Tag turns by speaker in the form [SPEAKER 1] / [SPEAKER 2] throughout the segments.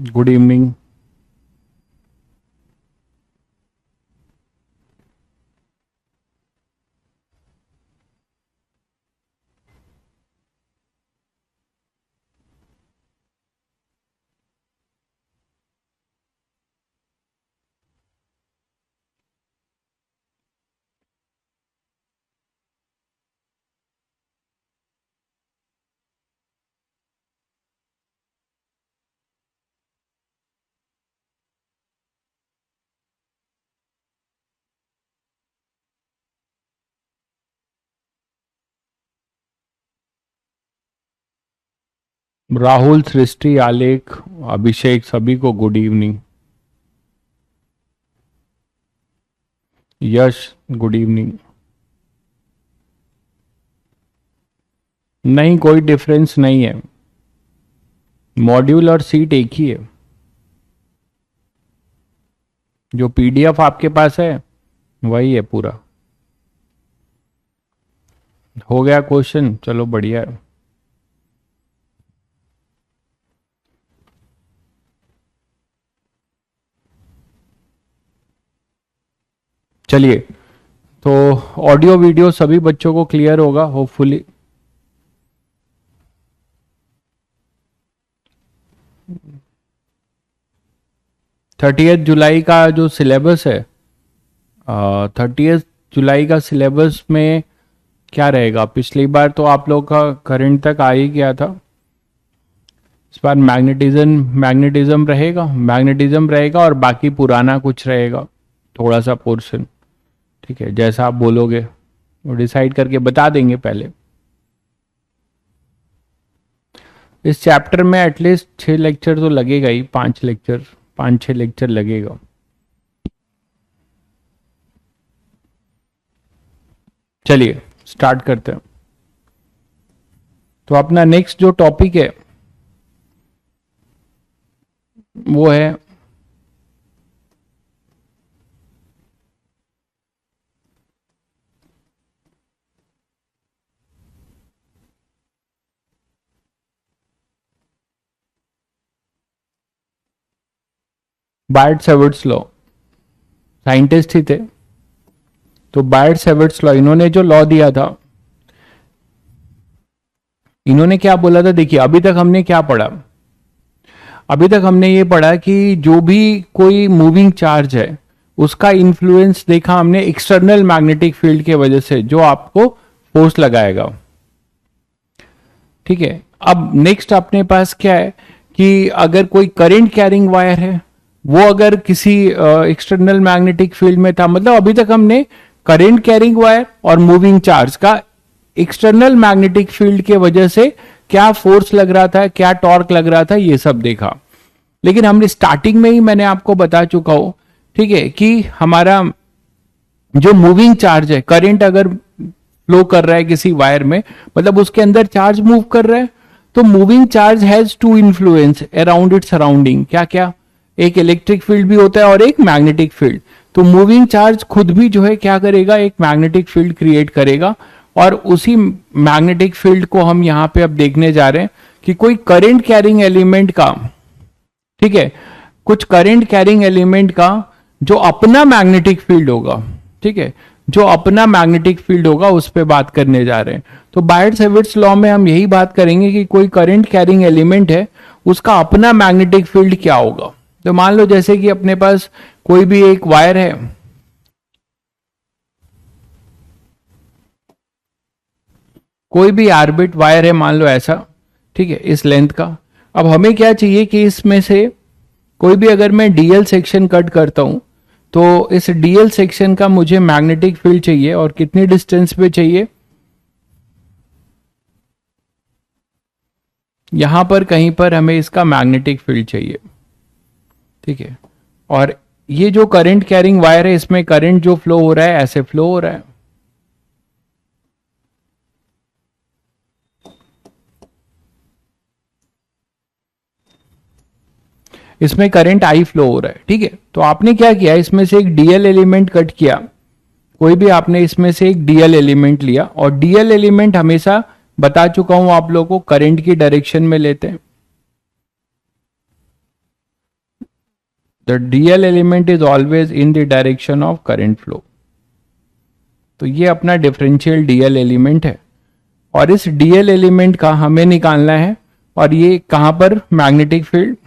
[SPEAKER 1] Good evening. Rahul, सृष्टि, आलेख, अभिषेक, सभी को गुड इवनिंग। यश, गुड इवनिंग। नहीं, कोई डिफरेंस नहीं है। मॉड्यूल और सीट एक ही है। जो पीडीएफ आपके पास है वही है पूरा। हो गया क्वेश्चन? चलो बढ़िया है। चलिए, तो ऑडियो वीडियो सभी बच्चों को क्लियर होगा होपफुली। थर्टियथ जुलाई का जो सिलेबस है, 30 जुलाई का सिलेबस में क्या रहेगा? पिछली बार तो आप लोग का करंट तक आ ही गया था। इस बार मैग्नेटिज्म रहेगा और बाकी पुराना कुछ रहेगा, थोड़ा सा पोर्शन। ठीक है, जैसा आप बोलोगे वो डिसाइड करके बता देंगे पहले। इस चैप्टर में एटलीस्ट 6 लेक्चर तो लगेगा ही, 5-6 लेक्चर लगेगा। चलिए स्टार्ट करते हैं। तो अपना नेक्स्ट जो टॉपिक है वो है बायट सेवर्ट्स लॉ। साइंटिस्ट ही थे, तो बायट सेवर्ट्स लॉ, इन्होंने जो लॉ दिया था, इन्होंने क्या बोला था? देखिए, अभी तक हमने क्या पढ़ा? अभी तक हमने ये पढ़ा कि जो भी कोई मूविंग चार्ज है उसका इन्फ्लुएंस देखा हमने एक्सटर्नल मैग्नेटिक फील्ड के वजह से, जो आपको फोर्स लगाएगा। ठीक है, अब नेक्स्ट अपने पास क्या है कि अगर कोई करंट कैरिंग वायर है, वो अगर किसी एक्सटर्नल मैग्नेटिक फील्ड में था, मतलब अभी तक हमने करंट कैरिंग वायर और मूविंग चार्ज का एक्सटर्नल मैग्नेटिक फील्ड के वजह से क्या फोर्स लग रहा था, क्या टॉर्क लग रहा था, ये सब देखा। लेकिन हमने स्टार्टिंग में ही मैंने आपको बता चुका हूं, ठीक है, कि हमारा जो मूविंग चार्ज है, करंट अगर फ्लो कर रहा है किसी वायर में, मतलब उसके अंदर चार्ज मूव कर रहा है, तो moving charge has to influence around its surrounding. क्या क्या? एक इलेक्ट्रिक फील्ड भी होता है और एक मैग्नेटिक फील्ड। तो मूविंग चार्ज खुद भी जो है क्या करेगा? एक मैग्नेटिक फील्ड क्रिएट करेगा। और उसी मैग्नेटिक फील्ड को हम यहां पे अब देखने जा रहे हैं कि कोई करंट कैरिंग एलिमेंट का, ठीक है, कुछ करंट कैरिंग एलिमेंट का जो अपना मैग्नेटिक फील्ड होगा, ठीक है, जो अपना मैग्नेटिक फील्ड होगा, उस पर बात करने जा रहे हैं। तो बायट सेवर्ट्स लॉ में हम यही बात करेंगे कि कोई करंट कैरिंग एलिमेंट है, उसका अपना मैग्नेटिक फील्ड क्या होगा। तो मान लो जैसे कि अपने पास कोई भी एक वायर है, कोई भी आर्बिट वायर है, मान लो ऐसा, ठीक है, इस लेंथ का। अब हमें क्या चाहिए कि इसमें से कोई भी, अगर मैं डीएल सेक्शन कट करता हूं, तो इस डीएल सेक्शन का मुझे मैग्नेटिक फील्ड चाहिए, और कितनी डिस्टेंस पे चाहिए? यहां पर कहीं पर हमें इसका मैग्नेटिक फील्ड चाहिए। ठीक है, और ये जो करंट कैरिंग वायर है, इसमें करंट जो फ्लो हो रहा है, ऐसे फ्लो हो रहा है। इसमें करंट आई फ्लो हो रहा है। ठीक है, तो आपने क्या किया? इसमें से एक डीएल एलिमेंट कट किया। कोई भी आपने इसमें से एक डीएल एलिमेंट लिया, और डीएल एलिमेंट हमेशा बता चुका हूं आप लोगों को करंट की डायरेक्शन में लेते हैं। The DL element is always in the direction of current flow. तो ये अपना डिफरेंशियल डीएल एलिमेंट है और इस डीएल एलिमेंट का हमें निकालना है। और ये कहां पर? Magnetic field.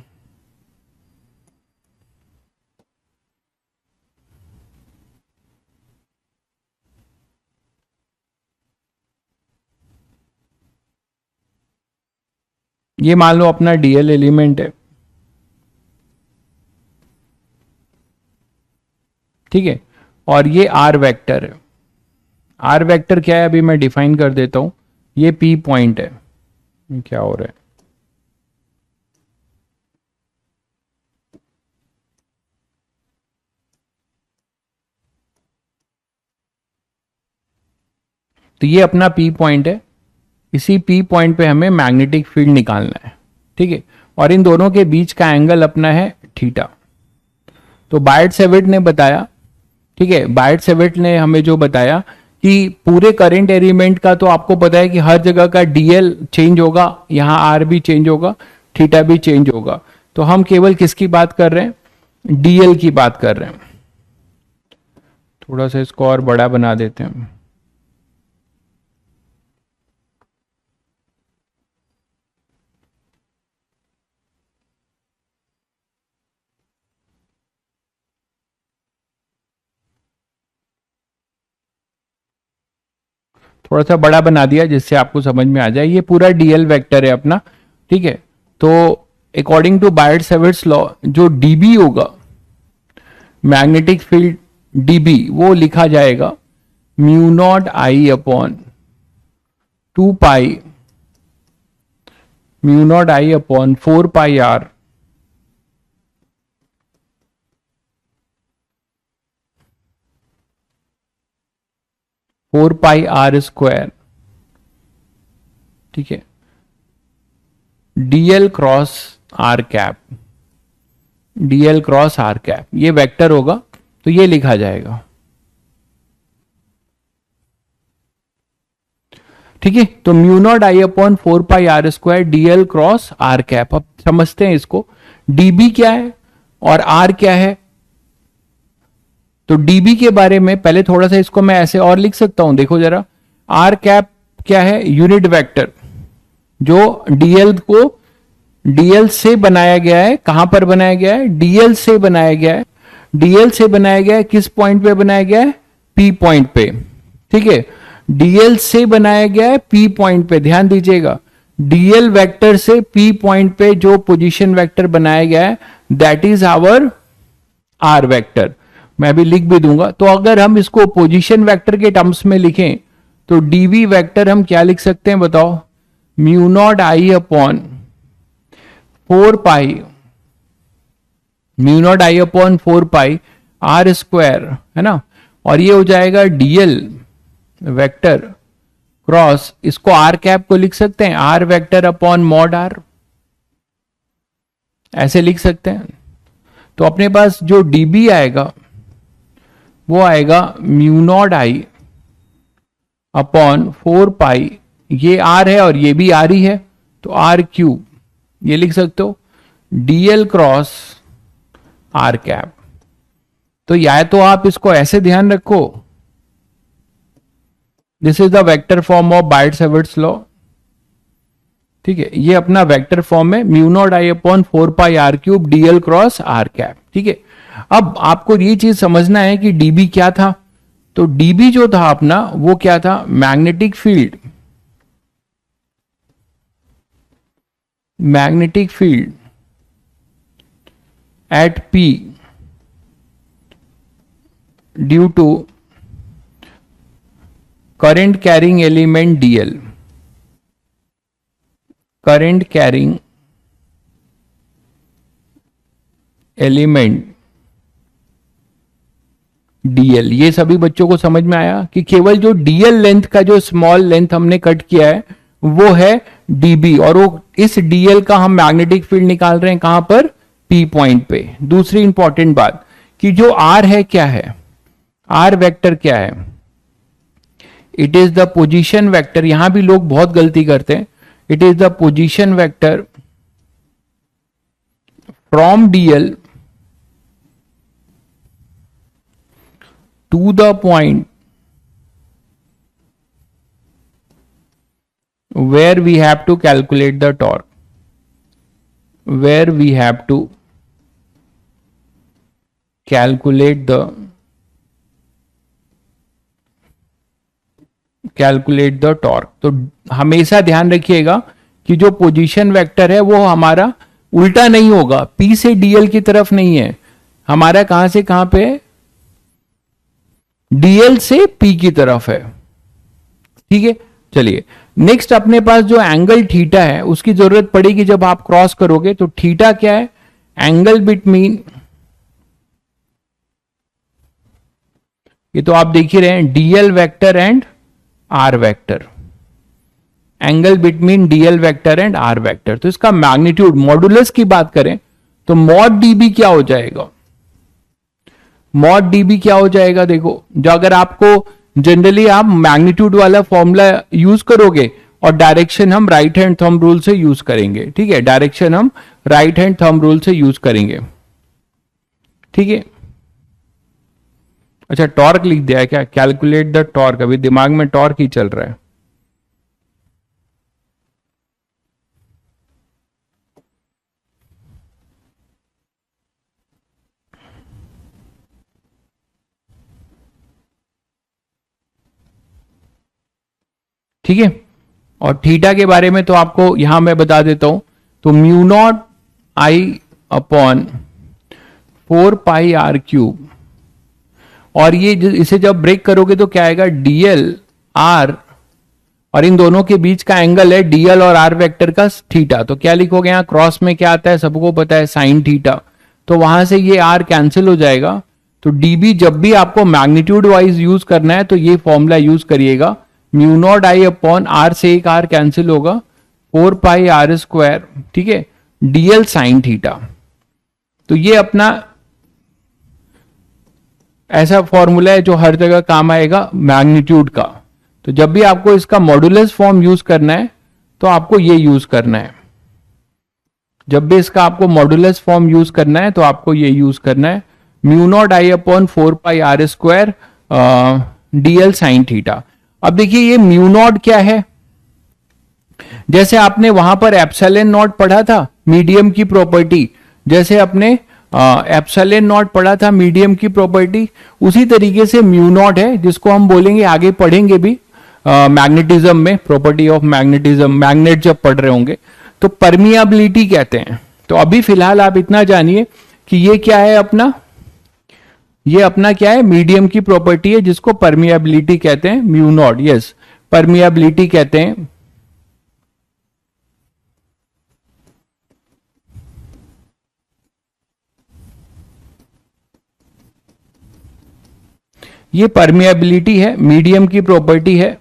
[SPEAKER 1] ये मान लो अपना डीएल एलिमेंट है, ठीक है, और ये आर वेक्टर है। आर वेक्टर क्या है अभी मैं डिफाइन कर देता हूं। ये पी पॉइंट है। क्या हो रहा है? तो ये अपना पी पॉइंट है। इसी पी पॉइंट पे हमें मैग्नेटिक फील्ड निकालना है, ठीक है। और इन दोनों के बीच का एंगल अपना है थीटा। तो बायट-सैविट ने बताया, ठीक है, बायट-सैविट ने हमें जो बताया कि पूरे करंट एलिमेंट का तो आपको पता है कि हर जगह का डीएल चेंज होगा, यहां आर भी चेंज होगा, थीटा भी चेंज होगा। तो हम केवल किसकी बात कर रहे हैं? डीएल की बात कर रहे हैं। थोड़ा सा इसको और बड़ा बना देते हैं। थोड़ा सा बड़ा बना दिया जिससे आपको समझ में आ जाए। ये पूरा डीएल वेक्टर है अपना, ठीक है। तो अकॉर्डिंग टू बायट-सैविट्स लॉ जो डीबी होगा, मैग्नेटिक फील्ड डीबी, वो लिखा जाएगा mu naught I upon 2 pi, mu naught I upon 4 pi R square, ठीक है, DL cross R cap, DL cross R cap. ये वेक्टर होगा तो ये लिखा जाएगा, ठीक है। तो mu naught I upon 4 pi R square DL cross R cap. अब समझते हैं इसको, डीबी क्या है और आर क्या है। तो डीबी के बारे में पहले थोड़ा सा इसको मैं ऐसे और लिख सकता हूं, देखो जरा। आर कैप क्या है? यूनिट वेक्टर जो डीएल को डीएल से बनाया गया है। कहां पर बनाया गया है? डीएल से बनाया गया है। डीएल से बनाया गया है, किस पॉइंट पे बनाया गया है? पी पॉइंट पे, ठीक है। डीएल से बनाया गया है पी पॉइंट पे, ध्यान दीजिएगा। डीएल वेक्टर से पी पॉइंट पे जो पोजीशन वेक्टर बनाया गया है, that is our R vector. मैं भी लिख भी दूंगा। तो अगर हम इसको पोजीशन वेक्टर के टर्म्स में लिखें तो डीवी वेक्टर हम क्या लिख सकते हैं बताओ? Mu naught I upon 4 pi, mu naught I upon 4 pi R square, है ना। और ये हो जाएगा डीएल वेक्टर क्रॉस, इसको आर कैप को लिख सकते हैं R vector upon mod R, ऐसे लिख सकते हैं। तो अपने पास जो डीबी आएगा वो आएगा म्यू नॉट आई अपॉन 4 पाई, ये आर है और ये भी आर ही है, तो आर क्यूब, ये लिख सकते हो डीएल क्रॉस आर कैप। तो या तो आप इसको ऐसे ध्यान रखो, this is the vector form of Biot Savart's law, ठीक है। ये अपना वेक्टर फॉर्म है mu naught I upon 4 pi R cube DL cross R cap, ठीक है। अब आपको ये चीज समझना है कि डीबी क्या था। तो डीबी जो था अपना वो क्या था? Magnetic field, magnetic field at P due to current carrying element DL, current carrying element DL. ये सभी बच्चों को समझ में आया कि केवल जो डीएल लेंथ का जो स्मॉल लेंथ हमने कट किया है वो है डीबी, और वो इस डीएल का हम मैग्नेटिक फील्ड निकाल रहे हैं कहां पर? पी पॉइंट पे। दूसरी इंपॉर्टेंट बात कि जो आर है क्या है? आर वेक्टर क्या है? It is the position vector. यहां भी लोग बहुत गलती करते हैं। It is the position vector from DL to the point where we have to calculate the torque, where we have to calculate the torque. तो हमेशा ध्यान रखिएगा कि जो पोजीशन वेक्टर है वो हमारा उल्टा नहीं होगा, P से dl की तरफ नहीं है, हमारा कहां से कहां पे है, dl से P की तरफ है। ठीक है, चलिए नेक्स्ट अपने पास जो एंगल थीटा है उसकी जरूरत पड़ेगी जब आप क्रॉस करोगे। तो थीटा क्या है, एंगल बिटवीन, ये तो आप देख ही रहे हैं, dl vector and r vector, angle between dl vector and r vector. तो इसका मैग्नीट्यूड मॉडुलस की बात करें तो मॉड dB क्या हो जाएगा, मॉड dB क्या हो जाएगा, देखो जो अगर आपको जनरली आप मैग्नीट्यूड वाला फॉर्मूला यूज करोगे और डायरेक्शन हम राइट हैंड थंब रूल से यूज करेंगे। ठीक है, डायरेक्शन हम राइट हैंड थंब रूल से यूज करेंगे। ठीक है, अच्छा टॉर्क लिख दिया है क्या, कैलकुलेट द टॉर्क, अभी दिमाग में टॉर्क ही चल रहा है। ठीक है, और थीटा के बारे में तो आपको यहां मैं बता देता हूं, तो mu naught I upon 4πr³, और ये इसे जब ब्रेक करोगे तो क्या आएगा, dl r, और इन दोनों के बीच का एंगल है dl और r वेक्टर का थीटा। तो क्या लिखोगे, यहां क्रॉस में क्या आता है सबको पता है, साइन थीटा। तो वहां से ये r कैंसिल हो जाएगा। तो dB जब भी आपको मैग्नीट्यूड वाइज यूज करना है तो ये फॉर्मूला यूज करिएगा, mu naught I upon r से एक r कैंसिल होगा, 4πr², ठीक है, dl साइन थीटा। तो ये अपना ऐसा फॉर्मूला है जो हर जगह काम आएगा मैग्नीट्यूड का। तो जब भी आपको इसका मॉडुलस फॉर्म यूज करना है तो आपको ये यूज करना है, जब भी इसका आपको मॉडुलस फॉर्म यूज करना है तो आपको ये यूज करना है, mu naught I upon 4πr² dl sine theta. अब देखिए ये म्यू नॉट क्या है, जैसे आपने वहां पर एप्सिलॉन नॉट पढ़ा था मीडियम की प्रॉपर्टी, जैसे अपने एप्सिलॉन नॉट पढ़ा था मीडियम की प्रॉपर्टी, उसी तरीके से म्यू नॉट है जिसको हम बोलेंगे, आगे पढ़ेंगे भी मैग्नेटिज्म में, प्रॉपर्टी ऑफ मैग्नेटिज्म, मैग्नेट जब पढ़ रहे होंगे तो परमियाबिलिटी कहते हैं। तो अभी फिलहाल आप इतना जानिए कि ये क्या है अपना, ये अपना क्या है, मीडियम की प्रॉपर्टी है जिसको परमियाबिलिटी कहते हैं, म्यू नॉट, यस परमियाबिलिटी कहते हैं। ये परमियाबिलिटी है, मीडियम की प्रॉपर्टी है।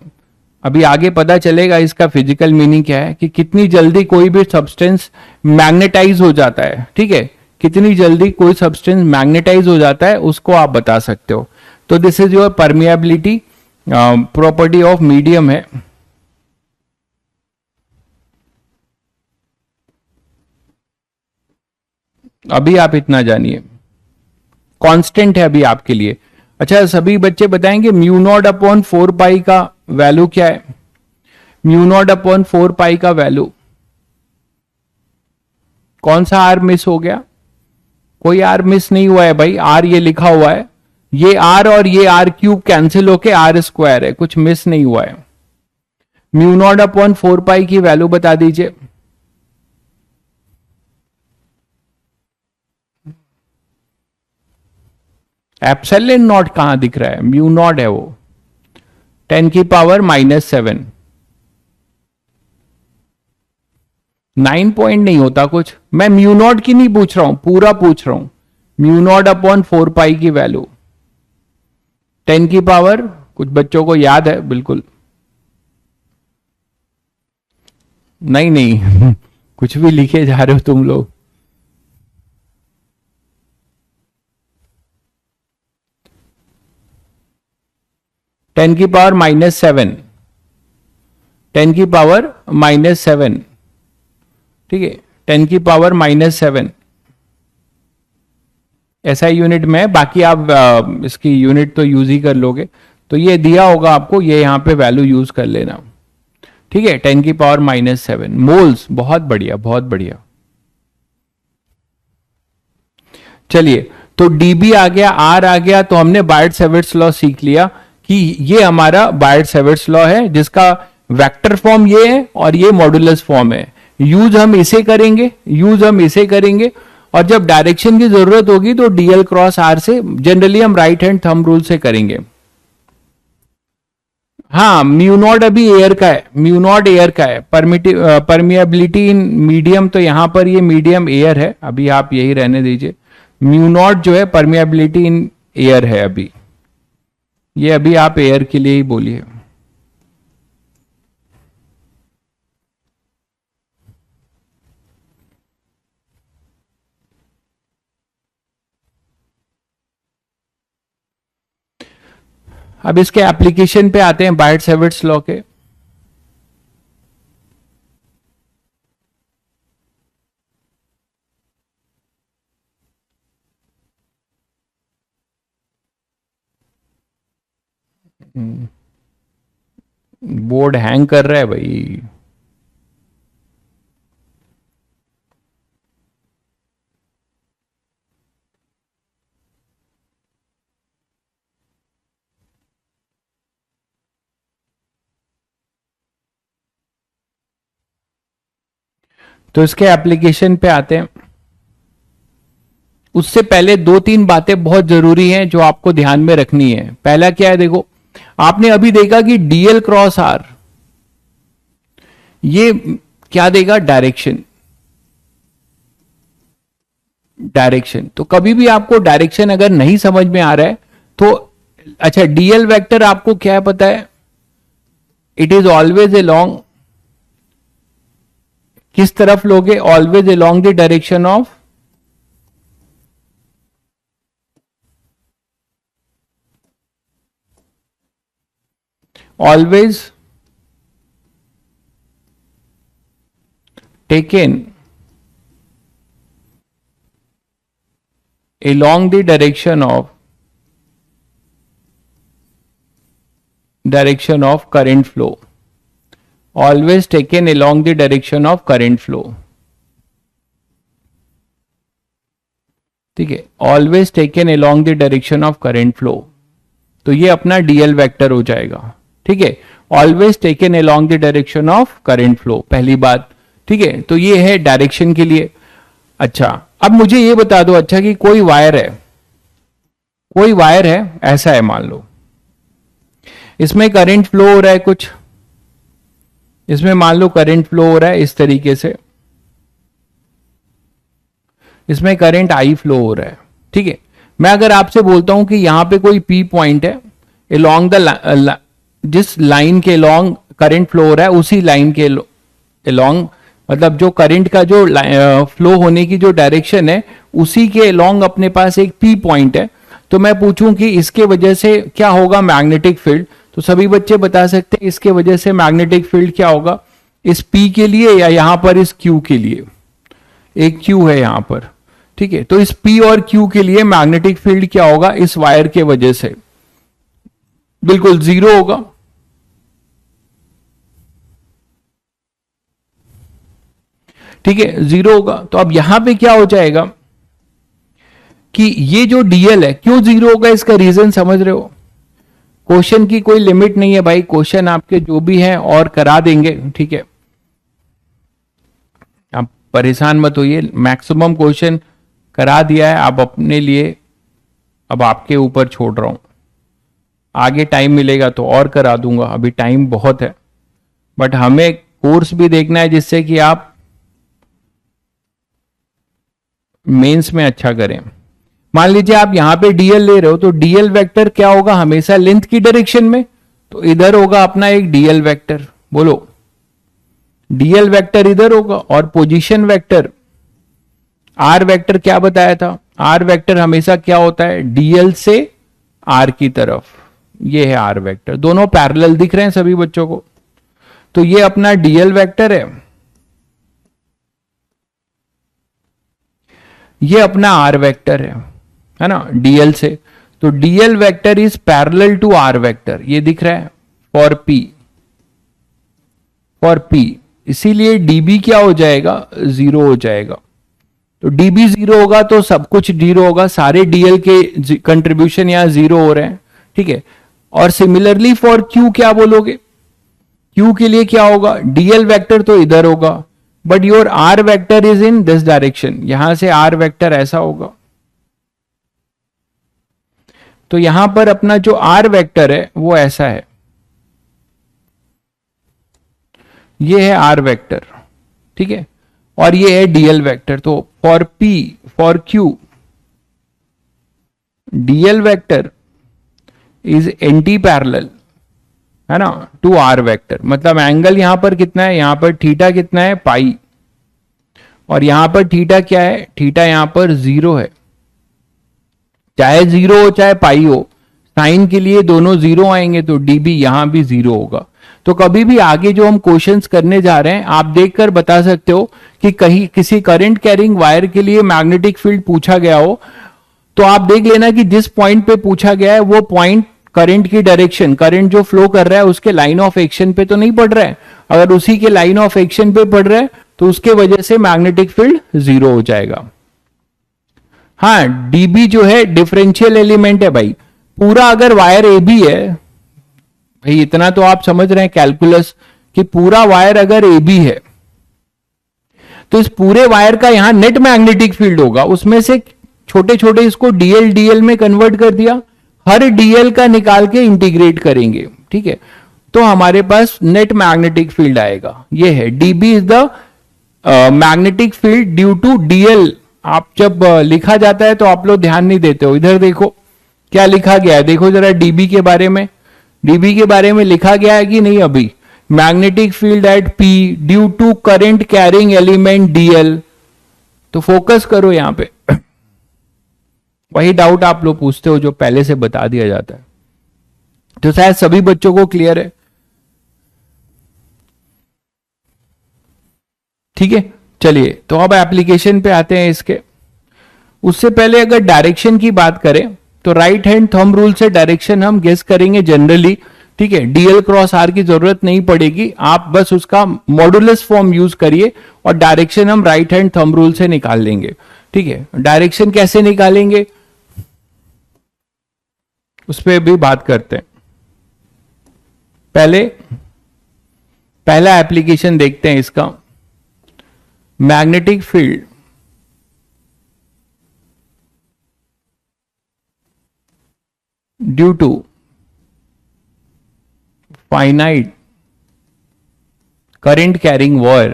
[SPEAKER 1] अभी आगे पता चलेगा इसका फिजिकल मीनिंग क्या है, कि कितनी जल्दी कोई भी सब्सटेंस मैग्नेटाइज हो जाता है। ठीक है, कितनी जल्दी कोई सब्सटेंस मैग्नेटाइज हो जाता है उसको आप बता सकते हो। तो this is your permeability, property of medium है। अभी आप इतना जानिए, कांस्टेंट है अभी आपके लिए। अच्छा सभी बच्चे बताएंगे म्यू नॉट अपॉन 4π का वैल्यू क्या है, म्यू नॉट अपॉन 4π का वैल्यू, कौन सा आर मिस हो गया, कोई आर मिस नहीं हुआ है भाई, आर ये लिखा हुआ है, ये आर और ये r³ कैंसिल होके r² है, कुछ मिस नहीं हुआ है। म्यू नॉट अपॉन 4π की वैल्यू बता दीजिए। एप्सिलॉन नॉट कहां दिख रहा है, म्यू नॉट है वो, 10⁻⁻7, 9 पॉइंट नहीं होता कुछ। मैं म्यू नॉट की नहीं पूछ रहा हूं, पूरा पूछ रहा हूं, म्यू नॉट अपॉन 4π की वैल्यू 10⁻, कुछ बच्चों को याद है बिल्कुल, नहीं नहीं कुछ भी लिखे जा रहे हो तुम लोग। (10⁻⁻7), 10⁻⁻7, ठीक है, 10⁻⁻7, एसआई यूनिट में है, बाकी आप इसकी यूनिट तो यूज ही कर लोगे। तो ये दिया होगा आपको, ये यहाँ पे वैल्यू यूज कर लेना। ठीक है, 10⁻⁻7 मोल्स। बहुत बढ़िया, बहुत बढ़िया। चलिए, तो डीबी आ गया, आर आ गया, तो हमने बायट-सैवर्ट्स लॉ सीख लिया कि ये हमारा बायट-सैवर्ट्स लॉ है, जिसका वेक्टर फॉर्म ये है और ये मॉडुलस फॉर्म है। यूज हम इसे करेंगे, यूज हम इसे करेंगे, और जब डायरेक्शन की जरूरत होगी तो डीएल क्रॉस आर से, जनरली हम राइट हैंड थंब रूल से करेंगे। हाँ, म्यू नॉट अभी एयर का है, म्यू नॉट एयर का है। परमिएबिलिटी इन मीडियम, तो यहां पर ये मीडियम एयर है, अभी आप यही रहने दीजिए। म्यू नॉट जो है परमिएबिलिटी इन एयर है अभी, ये अभी आप एयर के लिए ही बोलिए। अब इसके एप्लीकेशन पे आते हैं बायट-सैवर्ट्स लॉ के। बोर्ड हैंग कर रहा है भाई। तो इसके एप्लीकेशन पे आते हैं। उससे पहले दो तीन बातें बहुत जरूरी हैं जो आपको ध्यान में रखनी है। पहला क्या है, देखो, आपने अभी देखा कि डीएल क्रॉस आर ये क्या देगा, डायरेक्शन। डायरेक्शन, तो कभी भी आपको डायरेक्शन अगर नहीं समझ में आ रहा है तो, अच्छा, डीएल वेक्टर आपको क्या है पता है, इट इज ऑलवेज अलोंग, किस तरफ लोगे, always along the direction of, always taken along the direction of current flow, always taken along the direction of current flow। ठीक है, always taken along the direction of current flow, तो ये अपना DL vector हो जाएगा। ठीक है, always taken along the direction of current flow, पहली बात। ठीक है, तो ये है डायरेक्शन के लिए। अच्छा, अब मुझे ये बता दो, अच्छा, कि कोई वायर है, कोई वायर है, ऐसा है मान लो, इसमें करंट फ्लो हो रहा है कुछ, इसमें मान लो करंट फ्लो हो रहा है इस तरीके से, इसमें करंट आई फ्लो हो रहा है। ठीक है, मैं अगर आपसे बोलता हूं कि यहां पे कोई पी पॉइंट है, अलोंग द, जिस लाइन के अलोंग करंट फ्लो हो रहा है उसी लाइन के अलोंग, मतलब जो करंट का जो फ्लो होने की जो डायरेक्शन है उसी के अलोंग अपने पास एक पी पॉइंट है, तो मैं पूछूं कि इसके वजह से क्या होगा मैग्नेटिक फील्ड, तो सभी बच्चे बता सकते हैं इसके वजह से मैग्नेटिक फील्ड क्या होगा, इस पी के लिए या यहां पर इस क्यू के लिए, एक क्यू है यहां पर। ठीक है, तो इस पी और क्यू के लिए मैग्नेटिक फील्ड क्या होगा, इस वायर के वजह से बिल्कुल जीरो होगा। ठीक है, जीरो होगा। तो अब यहां पे क्या हो जाएगा कि ये जो डीएल है, क्यों जीरो होगा, इसका रीजन समझ रहे हो। क्वेश्चन की कोई लिमिट नहीं है भाई, क्वेश्चन आपके जो भी हैं और करा देंगे। ठीक है, आप परेशान मत होइए, मैक्सिमम क्वेश्चन करा दिया है, आप अपने लिए अब आपके ऊपर छोड़ रहा हूं। आगे टाइम मिलेगा तो और करा दूंगा, अभी टाइम बहुत है, बट हमें कोर्स भी देखना है जिससे कि आप मेंस में अच्छा करें। मान लीजिए आप यहां पे डीएल ले रहे हो, तो डीएल वेक्टर क्या होगा, हमेशा लेंथ की डायरेक्शन में, तो इधर होगा अपना एक डीएल वेक्टर, बोलो, डीएल वेक्टर इधर होगा, और पोजीशन वेक्टर आर वेक्टर क्या बताया था, आर वेक्टर हमेशा क्या होता है, डीएल से आर की तरफ, ये है आर वेक्टर। दोनों पैरेलल दिख रहे हैं सभी बच्चों को, तो ये अपना डीएल वेक्टर है, ये अपना आर वेक्टर है। है ना, डीएल से। तो DL vector is parallel to R vector, ये दिख रहा है फॉर पी, फॉर पी, इसीलिए डीबी क्या हो जाएगा, 0 हो जाएगा। तो डीबी 0 होगा तो सब कुछ 0 होगा, सारे डीएल के कंट्रीब्यूशन यहां 0 हो रहे हैं, ठीक है। और सिमिलरली फॉर क्यू क्या बोलोगे, क्यू के लिए क्या होगा, डीएल वेक्टर तो इधर होगा, but your R vector is in this direction, यहां से आर वेक्टर ऐसा होगा। तो यहां पर अपना जो आर वेक्टर है वो ऐसा है, ये है आर वेक्टर, ठीक है, और ये है डीएल वेक्टर। तो for P, for Q, DL vector is anti parallel, है ना, टू आर वेक्टर। मतलब एंगल यहां पर कितना है, यहां पर थीटा कितना है, पाई, और यहां पर थीटा क्या है, थीटा यहां पर 0 है। चाहे 0 हो चाहे पाई हो, साइन के लिए दोनों 0 आएंगे, तो डीबी यहां भी 0 होगा। तो कभी भी आगे जो हम क्वेश्चंस करने जा रहे हैं, आप देखकर बता सकते हो कि कहीं किसी करंट कैरिंग वायर के लिए मैग्नेटिक फील्ड पूछा गया हो, तो आप देख लेना कि जिस पॉइंट पे पूछा गया है वो पॉइंट करंट की डायरेक्शन, करंट जो फ्लो कर रहा है उसके लाइन ऑफ एक्शन पे तो नहीं पड़ रहा है। अगर उसी के लाइन ऑफ एक्शन पे पड़ रहा है तो उसके वजह से मैग्नेटिक फील्ड 0 हो जाएगा। हाँ, डीबी जो है डिफरेंशियल एलिमेंट है भाई, पूरा अगर वायर ए बी है, भाई इतना तो आप समझ रहे हैं कैलकुलस, कि पूरा वायर अगर ए बी है तो इस पूरे वायर का यहां नेट मैग्नेटिक फील्ड होगा, उसमें से छोटे छोटे इसको डीएल डीएल में कन्वर्ट कर दिया, हर डीएल का निकाल के इंटीग्रेट करेंगे, ठीक है, तो हमारे पास नेट मैग्नेटिक फील्ड आएगा। ये है DB is the magnetic field due to DL. आप जब लिखा जाता है तो आप लोग ध्यान नहीं देते हो, इधर देखो क्या लिखा गया है, देखो जरा डीबी के बारे में, डीबी के बारे में लिखा गया है कि नहीं अभी, magnetic field at P due to current carrying element DL. तो फोकस करो यहां पे, वही डाउट आप लोग पूछते हो जो पहले से बता दिया जाता है, तो शायद सभी बच्चों को क्लियर है, ठीक है। चलिए तो अब एप्लीकेशन पे आते हैं इसके। उससे पहले अगर डायरेक्शन की बात करें तो राइट हैंड थंब रूल से डायरेक्शन हम गेस करेंगे जनरली, ठीक है, डीएल क्रॉस आर की जरूरत नहीं पड़ेगी, आप बस उसका मॉडुलस फॉर्म यूज करिए और डायरेक्शन हम राइट हैंड थंब रूल से निकाल लेंगे, ठीक है। डायरेक्शन कैसे निकालेंगे उस पर भी बात करते हैं। पहला एप्लीकेशन देखते हैं इसका, magnetic field due to finite current carrying wire,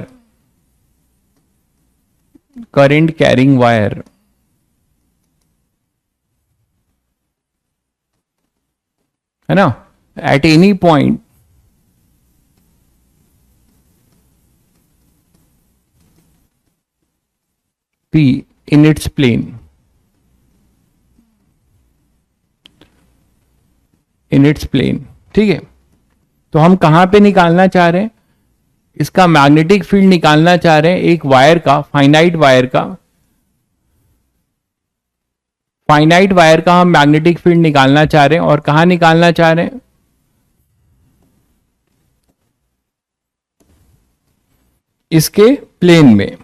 [SPEAKER 1] है ना, at any point P in its plane, ठीक है। तो हम कहां पे निकालना चाह रहे हैं, इसका मैग्नेटिक फील्ड निकालना चाह रहे हैं एक वायर का, फाइनाइट वायर का हम मैग्नेटिक फील्ड निकालना चाह रहे हैं, और कहां निकालना चाह रहे हैं, इसके प्लेन में।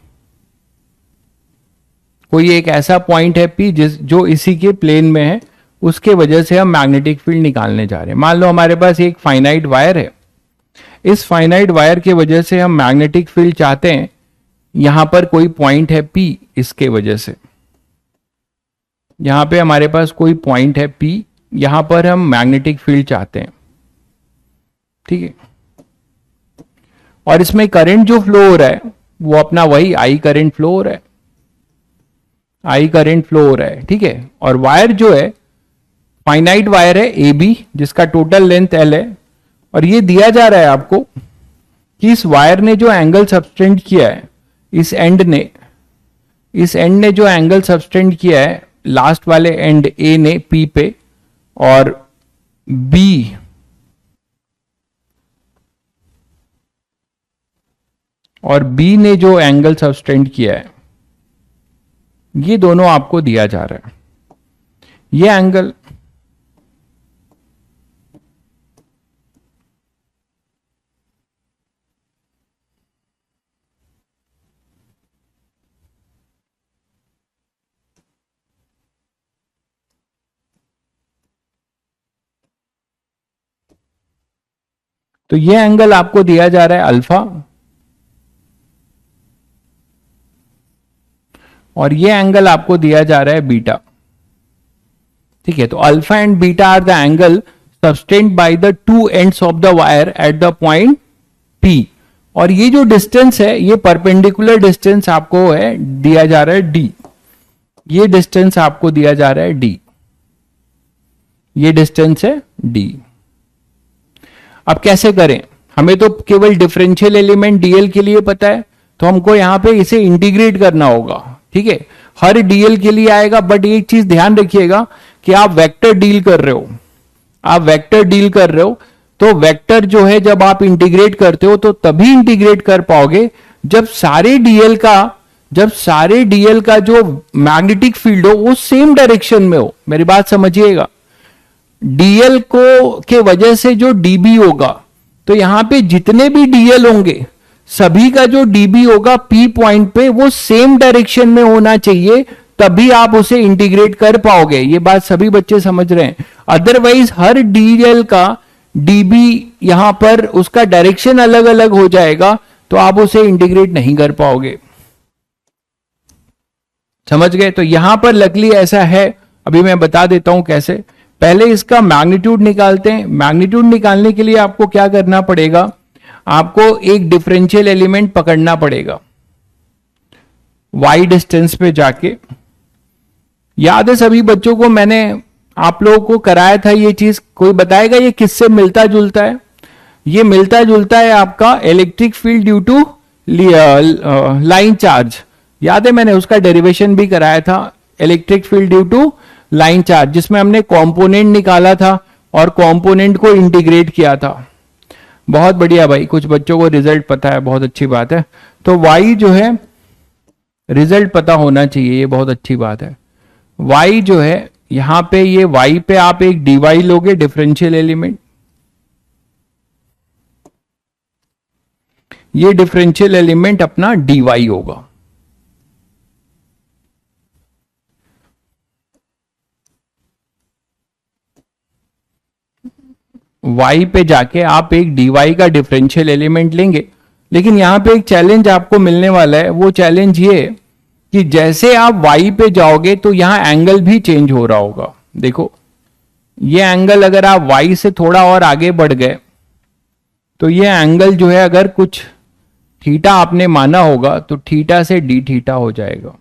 [SPEAKER 1] कोई एक ऐसा पॉइंट है P जो इसी के प्लेन में है, उसके वजह से हम मैग्नेटिक फील्ड निकालने जा रहे हैं। मान लो हमारे पास एक फाइनाइट वायर है, इस फाइनाइट वायर के वजह से हम मैग्नेटिक फील्ड चाहते हैं, यहां पर कोई पॉइंट है P, इसके वजह से यहां पे हमारे पास कोई पॉइंट है P, यहां पर हम मैग्नेटिक फील्ड चाहते हैं, ठीक है। और इसमें करंट जो फ्लो हो रहा है वो अपना वही I करंट फ्लो हो रहा है, ठीक है। और वायर जो है फाइनाइट वायर है ए बी, जिसका टोटल लेंथ L है, और ये दिया जा रहा है आपको कि इस वायर ने जो एंगल सबटेंड किया है, इस एंड ने जो एंगल सबटेंड किया है, लास्ट वाले एंड ए ने P पे, और B ने जो एंगल सबटेंड किया है, ये दोनों आपको दिया जा रहा है, ये एंगल, तो ये एंगल आपको दिया जा रहा है अल्फा, और ये एंगल आपको दिया जा रहा है बीटा। ठीक है, तो alpha and beta are the angle sustained by the two ends of the wire at the point P। और ये जो डिस्टेंस है, ये परपेंडिकुलर डिस्टेंस आपको है दिया जा रहा है D। ये डिस्टेंस आपको दिया जा रहा है D, ये डिस्टेंस है D। अब कैसे करें, हमें तो केवल डिफरेंशियल एलिमेंट dl के लिए पता है, तो हमको यहां पे इसे इंटीग्रेट करना होगा। ठीक है, हर dl के लिए आएगा, बट एक चीज ध्यान रखिएगा कि आप वेक्टर डील कर रहे हो, आप वेक्टर डील कर रहे हो, तो वेक्टर जो है जब आप इंटीग्रेट करते हो तो तभी इंटीग्रेट कर पाओगे जब सारे dl का जो मैग्नेटिक फील्ड हो वो सेम डायरेक्शन में हो। मेरी बात समझिएगा, dl को के वजह से जो db होगा, तो यहां पे जितने भी dl होंगे सभी का जो db होगा P पॉइंट पे वो सेम डायरेक्शन में होना चाहिए, तभी आप उसे इंटीग्रेट कर पाओगे। ये बात सभी बच्चे समझ रहे हैं, अदरवाइज हर dl का db यहां पर उसका डायरेक्शन अलग अलग हो जाएगा, तो आप उसे इंटीग्रेट नहीं कर पाओगे। समझ गए? तो यहां पर लकीली ऐसा है, अभी मैं बता देता हूं कैसे। पहले इसका मैग्नीट्यूड निकालते हैं। मैग्नीट्यूड निकालने के लिए आपको क्या करना पड़ेगा, आपको एक डिफरेंशियल एलिमेंट पकड़ना पड़ेगा y डिस्टेंस पे जाके। याद है सभी बच्चों को, मैंने आप लोगों को कराया था ये चीज, कोई बताएगा ये किससे मिलता जुलता है? ये मिलता जुलता है आपका electric field due to line charge. याद है, मैंने उसका डेरिवेशन भी कराया था, electric field due to line charge, जिसमें हमने कंपोनेंट निकाला था और कंपोनेंट को इंटीग्रेट किया था। बहुत बढ़िया भाई, कुछ बच्चों को रिजल्ट पता है, बहुत अच्छी बात है। तो y जो है, रिजल्ट पता होना चाहिए, ये बहुत अच्छी बात है। y जो है यहां पे, ये y पे आप एक dy लोगे, डिफरेंशियल एलिमेंट, ये डिफरेंशियल एलिमेंट अपना dy होगा। y पे जाके आप एक dy का डिफरेंशियल एलिमेंट लेंगे, लेकिन यहां पे एक चैलेंज आपको मिलने वाला है। वो चैलेंज ये कि जैसे आप y पे जाओगे तो यहां एंगल भी चेंज हो रहा होगा। देखो, ये एंगल अगर आप y से थोड़ा और आगे बढ़ गए तो ये एंगल जो है, अगर कुछ थीटा आपने माना होगा तो थीटा से डी थीटा हो जाएगा।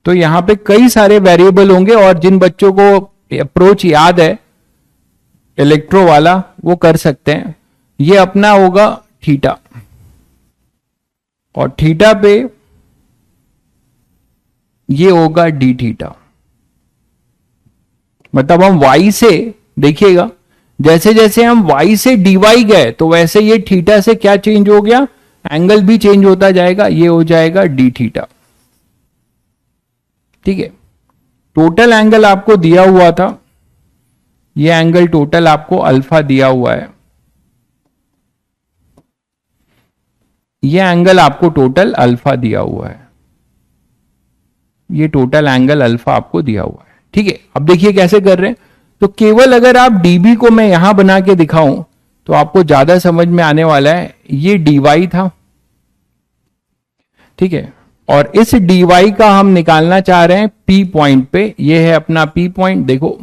[SPEAKER 1] तो यहां पे कई सारे वेरिएबल होंगे, और जिन बच्चों को अप्रोच याद है इलेक्ट्रो वाला वो कर सकते हैं। ये अपना होगा थीटा, और थीटा पे ये होगा डी थीटा। मतलब हम y से, देखिएगा, जैसे जैसे हम y से dy गए तो वैसे ये थीटा से क्या चेंज हो गया, एंगल भी चेंज होता जाएगा, ये हो जाएगा डी थीटा। ठीक है, टोटल एंगल आपको दिया हुआ था, ये एंगल टोटल आपको अल्फा दिया हुआ है, ये एंगल आपको टोटल अल्फा दिया हुआ है, ये टोटल एंगल अल्फा आपको दिया हुआ है। ठीक है, अब देखिए कैसे कर रहे हैं। तो केवल अगर आप डीबी को मैं यहां बना के दिखाऊं तो आपको ज्यादा समझ में आने वाला है। ये dy था, ठीक है, और इस dy का हम निकालना चाह रहे हैं P पॉइंट पे। ये है अपना P पॉइंट, देखो।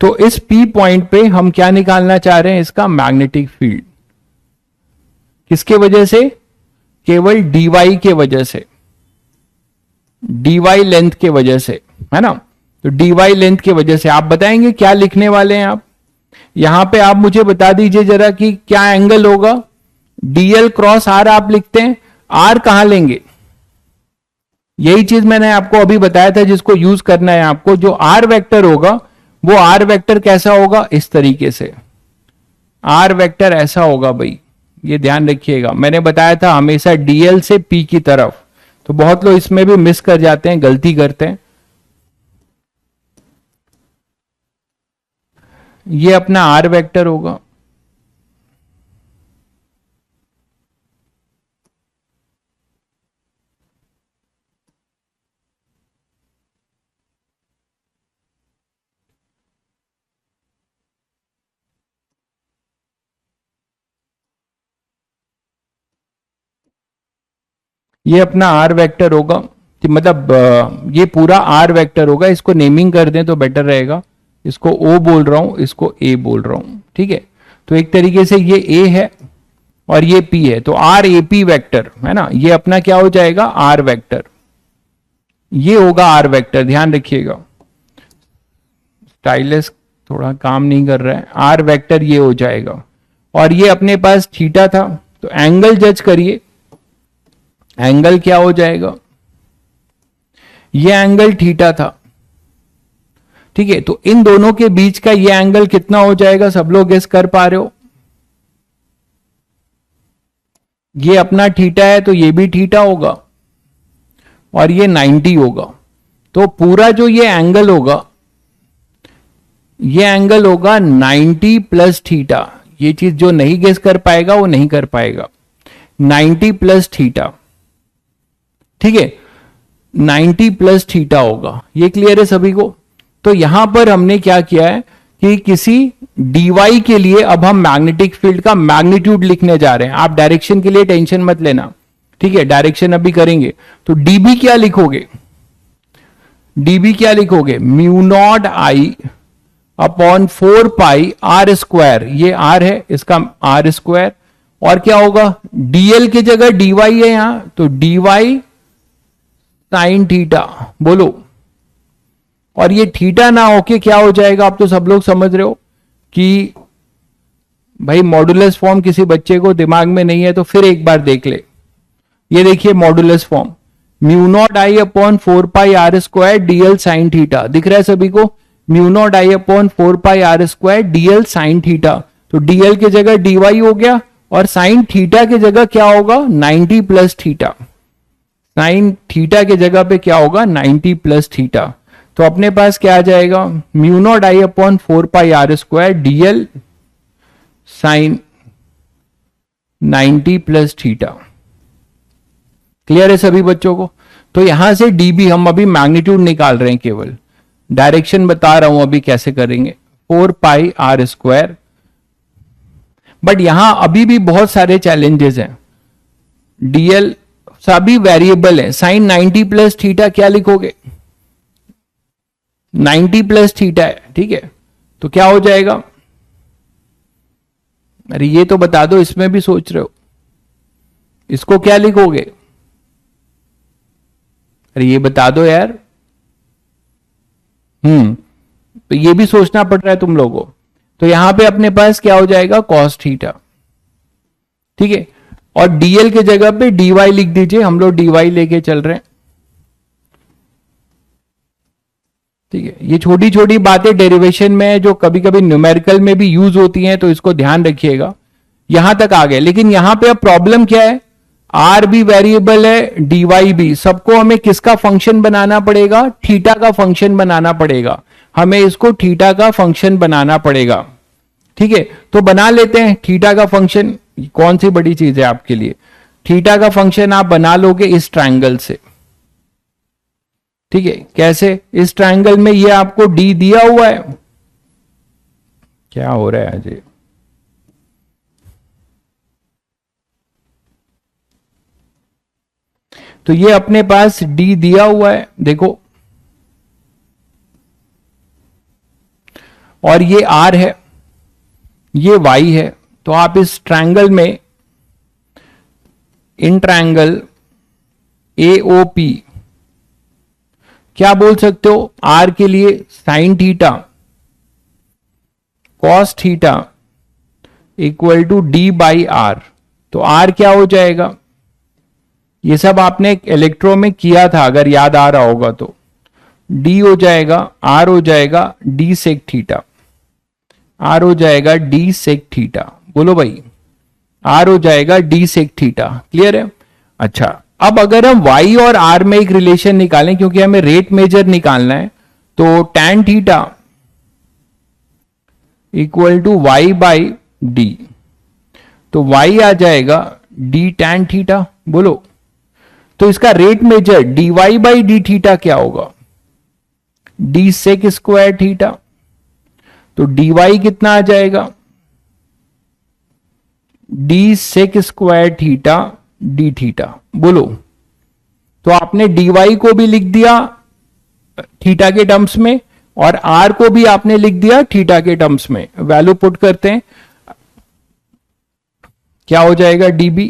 [SPEAKER 1] तो इस P पॉइंट पे हम क्या निकालना चाह रहे हैं, इसका मैग्नेटिक फील्ड। किसके वजह से? केवल dy के वजह से, dy लेंथ के वजह से, है ना। तो dy लेंथ की वजह से आप बताएंगे क्या लिखने वाले हैं आप। यहां पे आप मुझे बता दीजिए जरा कि क्या एंगल होगा। dl क्रॉस r आप लिखते हैं, r कहां लेंगे? यही चीज मैंने आपको अभी बताया था, जिसको यूज करना है आपको। जो r वेक्टर होगा वो r वेक्टर कैसा होगा, इस तरीके से। r वेक्टर ऐसा होगा भाई, ये ध्यान रखिएगा। मैंने बताया था हमेशा dl से p की तरफ, तो बहुत लोग इसमें भी मिस कर जाते हैं, गलती करते हैं। ये अपना आर वेक्टर होगा, ये अपना आर वेक्टर होगा कि मतलब ये पूरा आर वेक्टर होगा। इसको नेमिंग कर दें तो बेटर रहेगा। इसको ओ बोल रहा हूं, इसको ए बोल रहा हूं, ठीक है। तो एक तरीके से ये ए है और ये पी है, तो आर ए पी वैक्टर है ना, ये अपना क्या हो जाएगा, आर वेक्टर। ये होगा आर वेक्टर, ध्यान रखिएगा। स्टाइलस थोड़ा काम नहीं कर रहा है। आर वेक्टर ये हो जाएगा। और ये अपने पास थीटा था, तो एंगल जज करिए, एंगल क्या हो जाएगा, ये एंगल थीटा था, ठीक है। तो इन दोनों के बीच का ये एंगल कितना हो जाएगा, सब लोग गेस कर पा रहे हो। ये अपना थीटा है तो ये भी थीटा होगा और ये 90 होगा। तो पूरा जो ये एंगल होगा, ये एंगल होगा 90 प्लस थीटा। ये चीज जो नहीं गेस कर पाएगा वो नहीं कर पाएगा। 90 प्लस थीटा, ठीक है, 90 प्लस थीटा होगा। ये क्लियर है सभी को। तो यहां पर हमने क्या किया है कि किसी dy के लिए अब हम मैग्नेटिक फील्ड का मैग्नीट्यूड लिखने जा रहे हैं। आप डायरेक्शन के लिए टेंशन मत लेना, ठीक है, डायरेक्शन अभी करेंगे। तो db क्या लिखोगे, db क्या लिखोगे, mu naught I upon 4 pi R square, ये r है, इसका r स्क्वायर। और क्या होगा, dl की जगह dy है यहां, तो dy साइन थीटा, बोलो। और ये थीटा ना होके क्या हो जाएगा, आप तो सब लोग समझ रहे हो कि भाई मॉडुलस फॉर्म किसी बच्चे को दिमाग में नहीं है तो फिर एक बार देख ले। ये देखिए modulus form, mu naught I upon 4 pi R square DL sine theta, दिख रहा है सभी को, mu naught I upon 4 pi R square DL sine theta. तो डीएल की जगह डीवाई हो गया और साइन थीटा की जगह क्या होगा, 90 प्लस थीटा। साइन थीटा की जगह पे क्या होगा, 90 प्लस थीटा। तो अपने पास क्या आ जाएगा, mu naught I upon 4 pi R square DL sine 90 plus theta. Clear है सभी बच्चों को। तो यहां से डीबी हम अभी मैग्नीट्यूड निकाल रहे हैं, केवल डायरेक्शन बता रहा हूं अभी कैसे करेंगे, 4 पाई आर स्क्वायर। बट यहां अभी भी बहुत सारे चैलेंजेस हैं। डीएल सभी वेरिएबल है, साइन 90 प्लस थीटा क्या लिखोगे, 90 प्लस थीटा है, ठीक है। तो क्या हो जाएगा, अरे ये तो बता दो, इसमें भी सोच रहे हो, इसको क्या लिखोगे, अरे ये बता दो यार। तो ये भी सोचना पड़ रहा है तुम लोगों को। तो यहां पे अपने पास क्या हो जाएगा, कॉस थीटा, ठीक है। और डीएल के जगह पे डीवाई लिख दीजिए, हम लोग डीवाई लेके चल रहे हैं, ठीक है। ये छोटी छोटी बातें डेरिवेशन में जो कभी कभी न्यूमेरिकल में भी यूज होती हैं, तो इसको ध्यान रखिएगा। यहां तक आ गए, लेकिन यहां पे अब प्रॉब्लम क्या है, आर भी वेरिएबल है, डीवाई भी, सबको हमें किसका फंक्शन बनाना पड़ेगा, थीटा का फंक्शन बनाना पड़ेगा। हमें इसको थीटा का फंक्शन बनाना पड़ेगा, ठीक है। तो बना लेते हैं थीटा का फंक्शन। कौन सी बड़ी चीज है आपके लिए, थीटा का फंक्शन आप बना लोगे इस ट्रायंगल से, ठीक है। कैसे, इस ट्रायंगल में ये आपको डी दिया हुआ है, क्या हो रहा है अजय, तो ये अपने पास डी दिया हुआ है, देखो, और ये आर है, ये वाई है। तो आप इस ट्रायंगल में, इन ट्रायंगल एओपी क्या बोल सकते हो, आर के लिए sine theta cos theta equal to D by R. तो आर क्या हो जाएगा, ये सब आपने इलेक्ट्रो में किया था अगर याद आ रहा होगा तो, डी हो जाएगा, आर हो जाएगा डी सेक थीटा, आर हो जाएगा डी सेक थीटा, बोलो भाई, आर हो जाएगा डी सेक थीटा। क्लियर है। अच्छा, अब अगर हम y और r में एक रिलेशन निकालें, क्योंकि हमें रेट मेजर निकालना है, तो tan theta equal to y by D, तो y आ जाएगा d tan थीटा। बोलो, तो इसका rate measure dy by D theta क्या होगा? d sec square theta. तो dy कितना आ जाएगा? d sec square theta D theta. बोलो, तो आपने dy को भी लिख दिया थीटा के टर्म्स में और r को भी आपने लिख दिया थीटा के टर्म्स में। वैल्यू पुट करते हैं, क्या हो जाएगा? db।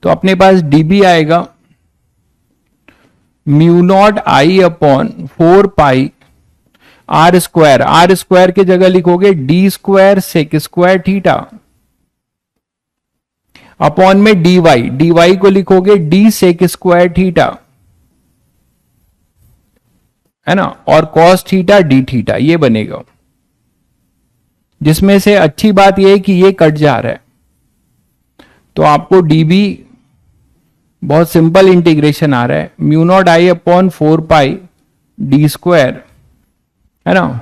[SPEAKER 1] तो अपने पास db आएगा mu naught I upon 4 pi R square के जगह लिखोगे D square sec square theta upon में dy को लिखोगे डी सेक स्क्वायर थीटा, है ना, और कॉस थीटा डी थीटा, ये बनेगा। जिसमें से अच्छी बात यह है कि ये कट जा रहा है, तो आपको db बहुत सिंपल इंटीग्रेशन आ रहा है, mu naught I upon 4 pi D square, है ना,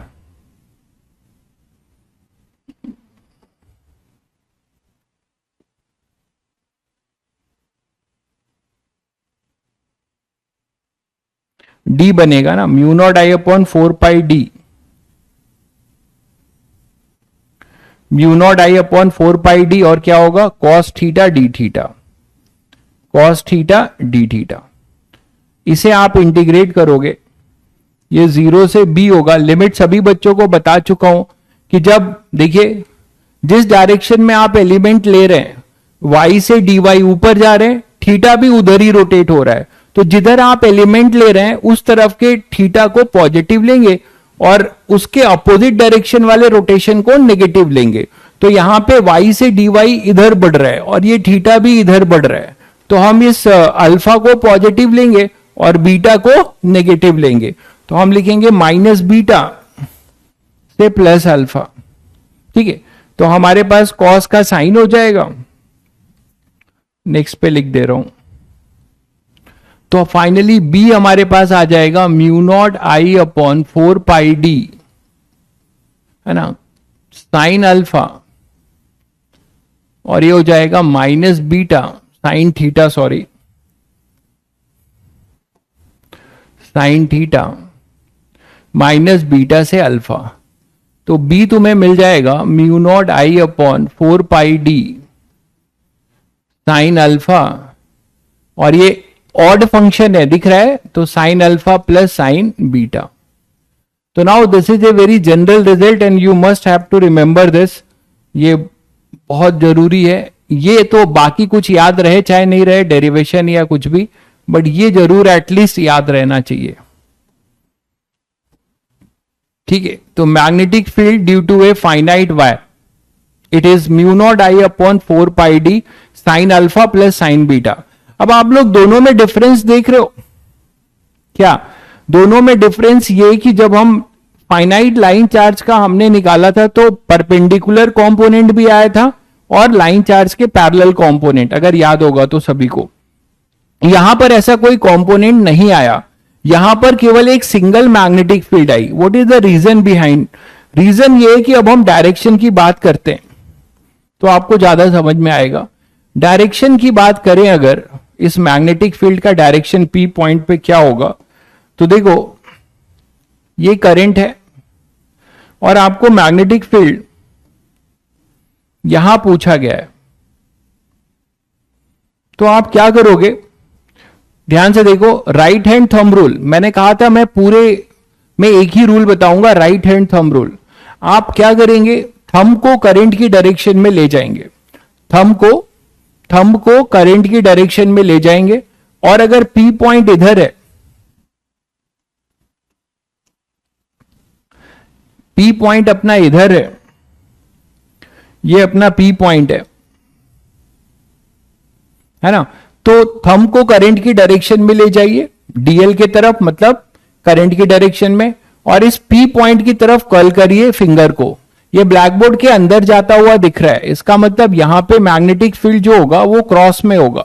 [SPEAKER 1] डी बनेगा ना, mu naught I upon 4 pi D, mu naught I upon 4 pi D, और क्या होगा? Cos theta D theta, cos theta D theta. इसे आप इंटीग्रेट करोगे, ये 0 से b होगा। लिमिट सभी बच्चों को बता चुका हूं कि जब देखिए जिस डायरेक्शन में आप एलिमेंट ले रहे हैं, y से dy ऊपर जा रहे हैं, थीटा भी उधर ही रोटेट हो रहा है, तो जिधर आप एलिमेंट ले रहे हैं उस तरफ के थीटा को पॉजिटिव लेंगे और उसके अपोजिट डायरेक्शन वाले रोटेशन को नेगेटिव लेंगे। तो यहां पे y से dy इधर बढ़ रहा है और ये थीटा भी इधर बढ़ रहा है, तो हम इस अल्फा को पॉजिटिव लेंगे और बीटा को नेगेटिव लेंगे। तो हम लिखेंगे माइनस बीटा से प्लस अल्फा, ठीक है। तो हमारे पास कॉस का साइन हो जाएगा, नेक्स्ट पे लिख दे रहा हूं। तो फाइनली बी हमारे पास आ जाएगा mu naught I upon 4 pi D, है ना, साइन अल्फा, और ये हो जाएगा minus beta sine theta, sorry sine theta minus beta से अल्फा। तो बी तुम्हें मिल जाएगा mu naught I upon 4 pi D sine alpha, और ये ऑड फंक्शन है, दिख रहा है, तो sine alpha plus sine beta. तो now this is a very general result and you must have to remember this, ये बहुत जरूरी है। ये तो बाकी कुछ याद रहे चाहे नहीं रहे, डेरिवेशन या कुछ भी, बट ये जरूर एटलीस्ट याद रहना चाहिए, ठीक है। तो magnetic field due to a finite wire, it is mu naught I upon 4 pi D sine alpha plus sine beta. अब आप लोग दोनों में डिफरेंस देख रहे हो क्या? दोनों में डिफरेंस ये कि जब हम फाइनाइट लाइन चार्ज का हमने निकाला था तो परपेंडिकुलर कंपोनेंट भी आया था और लाइन चार्ज के पैरेलल कंपोनेंट, अगर याद होगा तो सभी को। यहां पर ऐसा कोई कंपोनेंट नहीं आया, यहां पर केवल एक सिंगल मैग्नेटिक फील्ड आई। What is the reason behind? Reason ये है कि अब हम डायरेक्शन की बात करते हैं तो आपको ज्यादा समझ में आएगा। डायरेक्शन की बात करें अगर, इस मैग्नेटिक फील्ड का डायरेक्शन पी पॉइंट पे क्या होगा, तो देखो ये करंट है और आपको मैग्नेटिक फील्ड यहां पूछा गया है, तो आप क्या करोगे? ध्यान से देखो, राइट हैंड थंब रूल, मैंने कहा था मैं पूरे में एक ही रूल बताऊंगा, राइट हैंड थंब रूल। आप क्या करेंगे? थंब को करंट की डायरेक्शन में ले जाएंगे, थंब को करंट की डायरेक्शन में ले जाएंगे, और अगर पी पॉइंट इधर है, पी पॉइंट अपना इधर है, ये अपना पी पॉइंट है ना, तो थंब को करंट की डायरेक्शन में ले जाइए डीएल के तरफ, मतलब करंट की डायरेक्शन में, और इस पी पॉइंट की तरफ कर्ल करिए फिंगर को। ये ब्लैक बोर्ड के अंदर जाता हुआ दिख रहा है, इसका मतलब यहां पे मैग्नेटिक फील्ड जो होगा वो क्रॉस में होगा,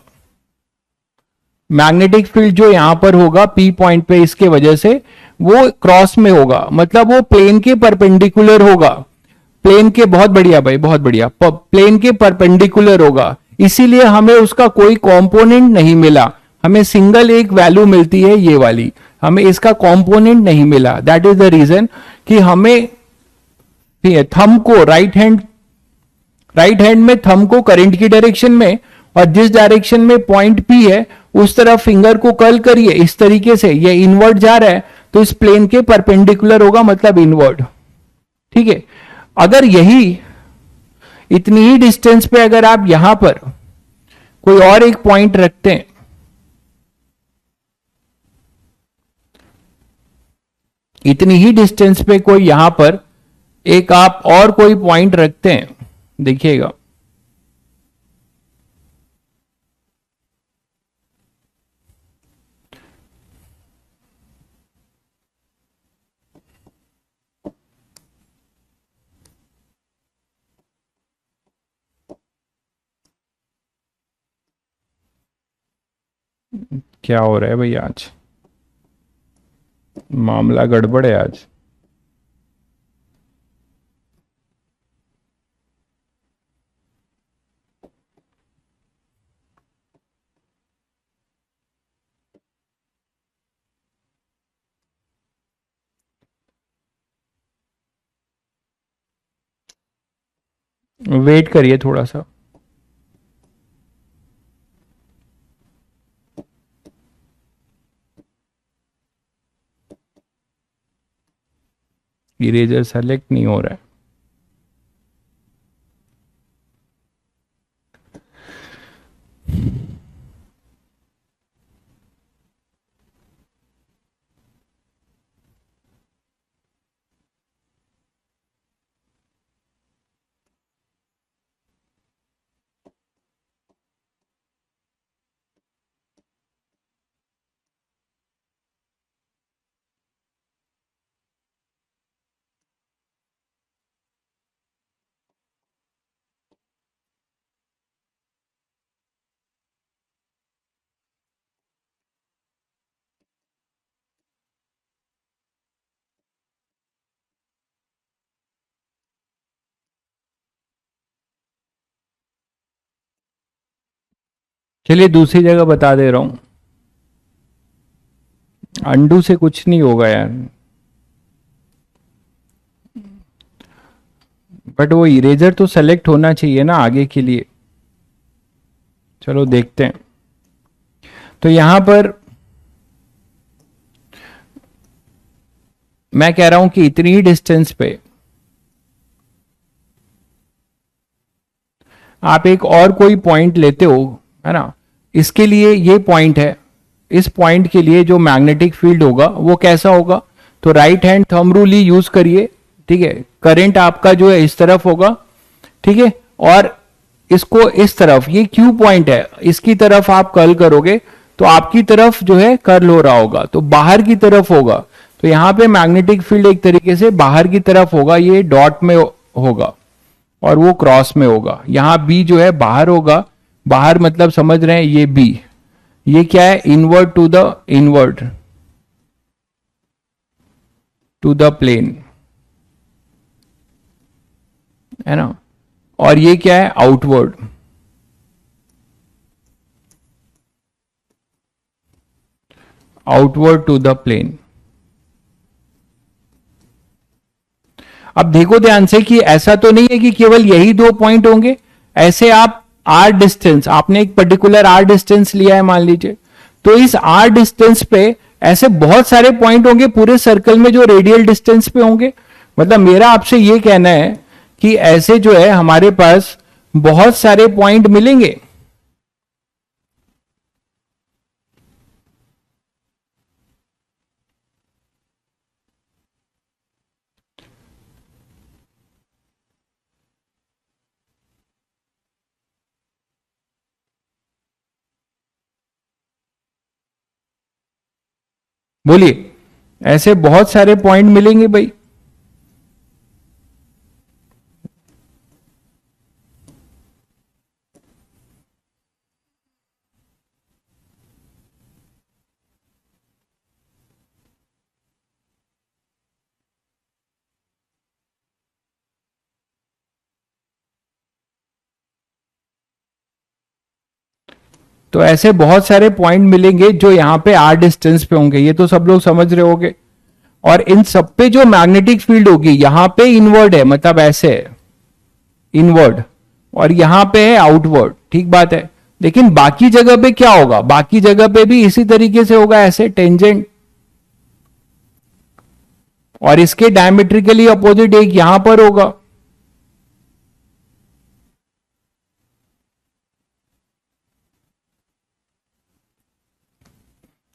[SPEAKER 1] मैग्नेटिक फील्ड जो यहां पर होगा पी पॉइंट पे, इसके वजह से वो क्रॉस में होगा, मतलब वो प्लेन के परपेंडिकुलर होगा, प्लेन के, बहुत बढ़िया भाई बहुत बढ़िया, प्लेन के परपेंडिकुलर होगा, इसीलिए हमें उसका कोई कंपोनेंट नहीं मिला, हमें सिंगल एक वैल्यू मिलती है ये वाली, हमें इसका कंपोनेंट नहीं मिला। दैट इज द रीजन कि हमें थंब को राइट हैंड में थंब को करंट की डायरेक्शन में, और जिस डायरेक्शन में पॉइंट पी है उस तरफ फिंगर को कर्ल करिए इस तरीके से, ये इनवर्ड जा रहा है तो इस प्लेन के परपेंडिकुलर होगा, मतलब इनवर्ड। ठीक है, अगर यही इतनी ही डिस्टेंस पे अगर आप यहां पर कोई और एक पॉइंट रखते हैं, इतनी ही डिस्टेंस पे कोई यहां पर एक आप और कोई पॉइंट रखते हैं, देखिएगा क्या हो रहा है भाई, आज मामला गड़बड़ है आज। वेट करिए थोड़ा सा। इरेजर सेलेक्ट नहीं हो रहा है। चलिए दूसरी जगह बता दे रहा हूं, अंडू से कुछ नहीं होगा यार, बट वो इरेजर तो सेलेक्ट होना चाहिए ना आगे के लिए। चलो देखते हैं। तो यहां पर मैं कह रहा हूं कि इतनी ही डिस्टेंस पे आप एक और कोई पॉइंट लेते हो, है ना, इसके लिए ये पॉइंट है, इस पॉइंट के लिए जो मैग्नेटिक फील्ड होगा वो कैसा होगा, तो राइट हैंड थंब रूल ही यूज करिए। ठीक है, करंट आपका जो है इस तरफ होगा, ठीक है, और इसको इस तरफ, ये क्यू पॉइंट है, इसकी तरफ आप कर्ल करोगे तो आपकी तरफ जो है कर्ल हो रहा होगा, तो बाहर की तरफ होगा, तो यहां पे मैग्नेटिक फील्ड एक तरीके से बाहर की तरफ होगा, ये डॉट में होगा और वो क्रॉस में होगा, यहां बी जो है बाहर होगा, बाहर मतलब समझ रहे हैं, ये बी, ये क्या है, इनवर्ड टू द प्लेन, है ना, और ये क्या है, आउटवर्ड टू द प्लेन। अब देखो ध्यान से कि ऐसा तो नहीं है कि केवल यही दो पॉइंट होंगे, ऐसे आप आर डिस्टेंस, आपने एक पर्टिकुलर आर डिस्टेंस लिया है मान लीजिए, तो इस आर डिस्टेंस पे ऐसे बहुत सारे पॉइंट होंगे पूरे सर्कल में जो रेडियल डिस्टेंस पे होंगे, मतलब मेरा आपसे यह कहना है कि ऐसे जो है हमारे पास बहुत सारे पॉइंट मिलेंगे। बोलिए, ऐसे बहुत सारे पॉइंट मिलेंगे भाई। तो ऐसे बहुत सारे पॉइंट मिलेंगे जो यहाँ पे आर डिस्टेंस पे होंगे, ये तो सब लोग समझ रहे होंगे। और इन सब पे जो मैग्नेटिक फील्ड होगी यहाँ पे इनवर्ड है, मतलब ऐसे है इनवर्ड, और यहां पे है आउटवर्ड, ठीक बात है। लेकिन बाकी जगह पे क्या होगा, बाकी जगह पे भी इसी तरीके से होगा, ऐसे टेंजेंट, और इसके डायमेट्रिकली अपोजिट एक यहां पर होगा।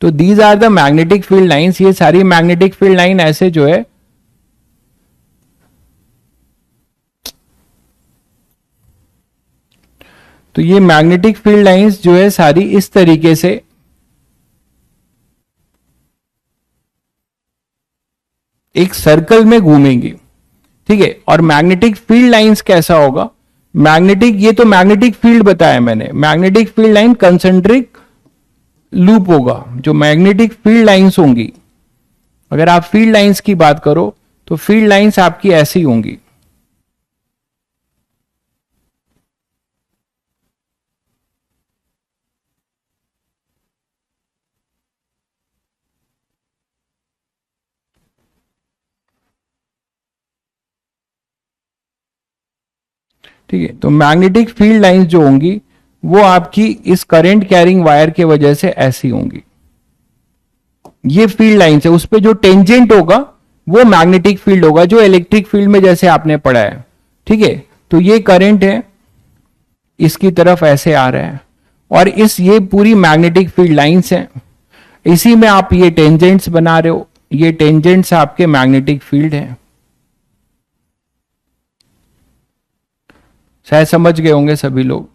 [SPEAKER 1] तो these are the magnetic field lines, ये सारी मैग्नेटिक फील्ड लाइन ऐसे जो है तो ये मैग्नेटिक फील्ड लाइंस जो है सारी इस तरीके से एक सर्कल में घूमेंगी, ठीक है। और मैग्नेटिक फील्ड लाइंस कैसा होगा, मैग्नेटिक, ये तो मैग्नेटिक फील्ड बताया मैंने, magnetic field line concentric loop होगा। जो मैग्नेटिक फील्ड लाइंस होंगी, अगर आप फील्ड लाइंस की बात करो तो फील्ड लाइंस आपकी ऐसी होंगी, ठीक है। तो मैग्नेटिक फील्ड लाइंस जो होंगी वो आपकी इस करंट कैरिंग वायर के वजह से ऐसी होंगी। ये फील्ड लाइंस है, उस पे जो टेंजेंट होगा वो मैग्नेटिक फील्ड होगा, जो इलेक्ट्रिक फील्ड में जैसे आपने पढ़ा है, ठीक है। तो ये करंट है, इसकी तरफ ऐसे आ रहा है, और इस ये पूरी मैग्नेटिक फील्ड लाइंस है, इसी में आप ये टेंजेंट्स बना रहे हो, ये टेंजेंट्स आपके मैग्नेटिक फील्ड है। शायद समझ गए होंगे सभी लोग,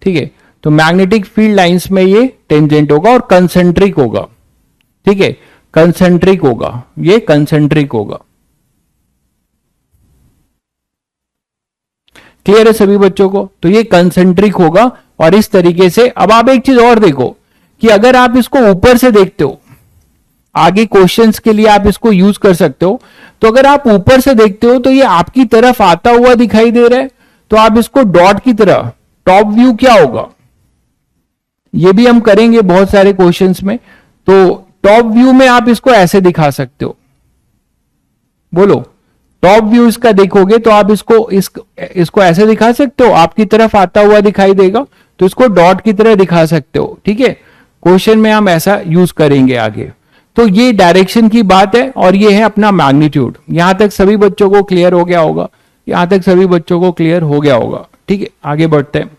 [SPEAKER 1] ठीक है। तो मैग्नेटिक फील्ड लाइंस में ये टेंजेंट होगा और कंसेंट्रिक होगा, ठीक है, कंसेंट्रिक होगा, ये कंसेंट्रिक होगा। क्लियर है सभी बच्चों को? तो ये कंसेंट्रिक होगा और इस तरीके से। अब आप एक चीज और देखो कि अगर आप इसको ऊपर से देखते हो, आगे क्वेश्चंस के लिए आप इसको यूज कर सकते हो, तो अगर आप ऊपर से देखते हो तो ये आपकी तरफ आता हुआ दिखाई दे रहा है, तो आप इसको डॉट की तरह, टॉप व्यू क्या होगा, ये भी हम करेंगे बहुत सारे क्वेश्चंस में। तो टॉप व्यू में आप इसको ऐसे दिखा सकते हो, बोलो टॉप व्यू इसका देखोगे तो आप इसको ऐसे दिखा सकते हो, आपकी तरफ आता हुआ दिखाई देगा, तो इसको डॉट की तरह दिखा सकते हो, ठीक है। क्वेश्चन में हम ऐसा यूज करेंगे आगे। तो ये डायरेक्शन की बात है और ये है अपना मैग्नीट्यूड। यहां तक सभी बच्चों को क्लियर हो गया होगा, यहां तक सभी बच्चों को क्लियर हो गया होगा, ठीक है। आगे बढ़ते हैं।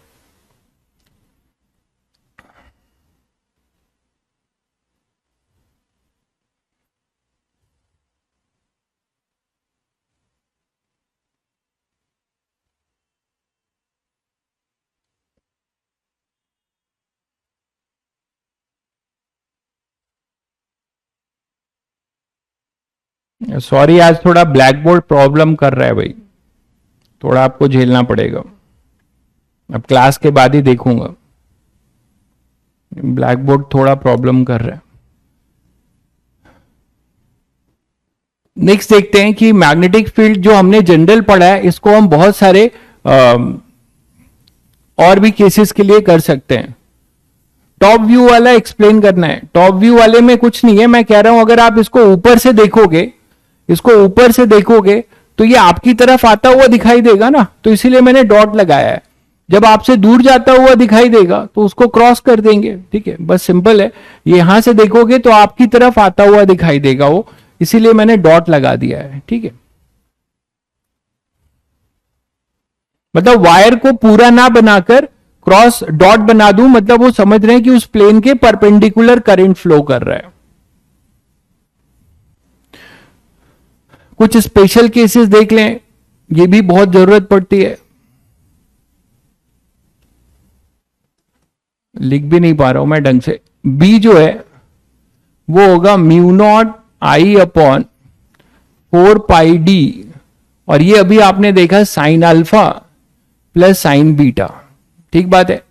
[SPEAKER 1] सॉरी, आज थोड़ा ब्लैक बोर्ड प्रॉब्लम कर रहा है भाई, थोड़ा आपको झेलना पड़ेगा। अब क्लास के बाद ही देखूंगा, ब्लैक बोर्ड थोड़ा प्रॉब्लम कर रहा है। नेक्स्ट देखते हैं कि मैग्नेटिक फील्ड जो हमने जनरल पढ़ा है, इसको हम बहुत सारे और भी केसेस के लिए कर सकते हैं। टॉप व्यू वाला एक्सप्लेन करना है। टॉप व्यू वाले में कुछ नहीं है, मैं कह रहा हूं अगर आप इसको ऊपर से देखोगे, इसको ऊपर से देखोगे तो ये आपकी तरफ आता हुआ दिखाई देगा ना, तो इसीलिए मैंने डॉट लगाया है। जब आपसे दूर जाता हुआ दिखाई देगा तो उसको क्रॉस कर देंगे, ठीक है, बस सिंपल है। यहां से देखोगे तो आपकी तरफ आता हुआ दिखाई देगा वो, इसीलिए मैंने डॉट लगा दिया है, ठीक है। मतलब वायर को पूरा ना बनाकर क्रॉस डॉट बना दूं, मतलब वो समझ रहे हैं कि उस प्लेन के परपेंडिकुलर करंट फ्लो कर रहा है। कुछ स्पेशल केसेस देख लें, ये भी बहुत जरूरत पड़ती है। लिख भी नहीं पा रहा हूं मैं ढंग से। बी जो है वो होगा mu naught I upon 4πd, और ये अभी आपने देखा sign alpha plus sine beta, ठीक बात है।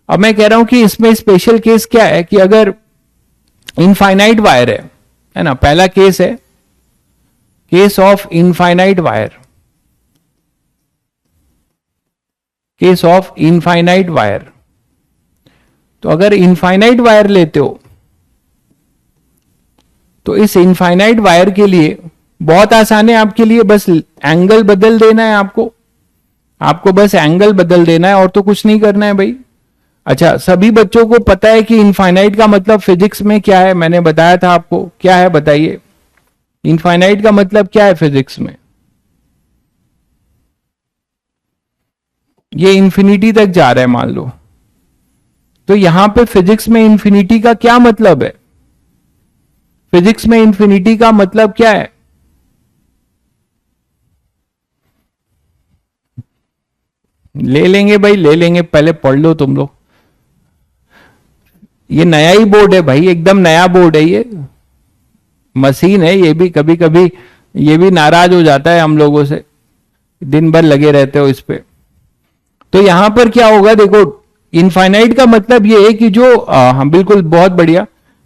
[SPEAKER 1] अब मैं कह रहा हूं कि इसमें स्पेशल केस क्या है कि अगर इनफाइनाइट वायर है ना, पहला केस है case of infinite wire, case of infinite wire. तो अगर इनफाइनाइट वायर लेते हो तो इस इनफाइनाइट वायर के लिए बहुत आसान है आपके लिए, बस एंगल बदल देना है आपको। आपको बस एंगल बदल देना है और तो कुछ नहीं करना है भाई। अच्छा, सभी बच्चों को पता है कि इनफाइनाइट का मतलब फिजिक्स में क्या है? मैंने बताया था आपको, क्या है बताइए। इनफाइनाइट का मतलब क्या है फिजिक्स में? ये इंफिनिटी तक जा रहा है मान लो, तो यहां पे फिजिक्स में इंफिनिटी का क्या मतलब है? फिजिक्स में इंफिनिटी का मतलब क्या है? ले लेंगे भाई, ले लेंगे, पहले पढ़ लो तुम लोग। ये नया ही बोर्ड है भाई, एकदम नया बोर्ड है ये, मशीन है ये भी। कभी कभी ये भी नाराज हो जाता है हम लोगों से, दिन भर लगे रहते हो इस पे। तो यहां पर क्या होगा देखो, इनफाइनाइट का मतलब ये है कि जो हम बिल्कुल बहुत बढ़िया,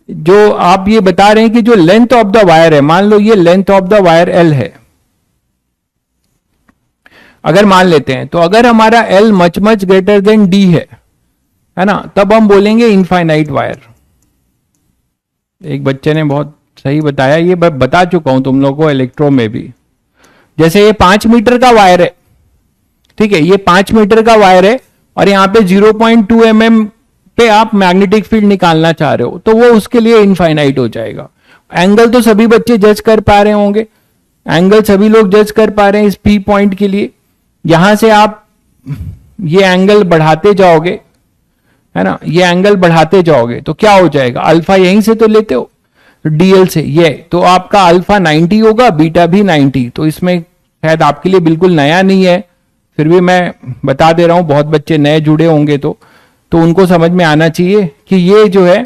[SPEAKER 1] जो आप ये बता रहे हैं कि जो लेंथ ऑफ द वायर है, मान लो ये length of the wire L है, अगर मान लेते हैं, तो अगर हमारा L much much greater than D है ना, तब हम बोलेंगे इनफाइनाइट वायर। एक बच्चे ने बहुत सही बताया, ये बता चुका हूं तुम लोगों को इलेक्ट्रो में भी। जैसे ये 5 मीटर का वायर है, ठीक है, ये 5 मीटर का वायर है और यहाँ पे 0.2 mm पे आप मैग्नेटिक फील्ड निकालना चाह रहे हो, तो वो उसके लिए इनफाइनाइट हो जाएगा। एंगल तो सभी बच्चे जज कर पा रहे होंगे, एंगल सभी लोग जज कर पा रहे हैं इस पी पॉइंट के लिए। यहां से आप ये एंगल बढ़ाते जाओगे, है ना, ये एंगल बढ़ाते जाओगे तो क्या हो जाएगा, अल्फा यहीं से तो लेते हो डीएल से, ये तो आपका अल्फा 90 होगा, बीटा भी 90। तो इसमें शायद आपके लिए बिल्कुल नया नहीं है, फिर भी मैं बता दे रहा हूं, बहुत बच्चे नए जुड़े होंगे तो उनको समझ में आना चाहिए कि ये जो है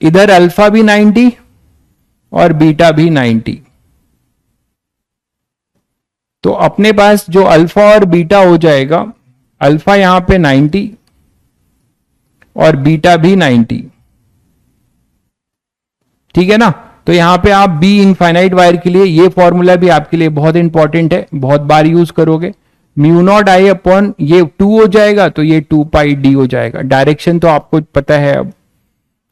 [SPEAKER 1] इधर अल्फा भी 90 और बीटा भी 90। तो अपने पास जो अल्फा और बीटा हो जाएगा, अल्फा यहां पे 90 और बीटा भी 90, ठीक है ना। तो यहां पे आप बी इनफाइनाइट वायर के लिए ये फॉर्मूला भी आपके लिए बहुत इंपॉर्टेंट है, बहुत बार यूज करोगे। म्यू नॉट आई अपॉन ये 2 हो जाएगा, तो ये 2 पाई डी हो जाएगा। डायरेक्शन तो आपको पता है अब।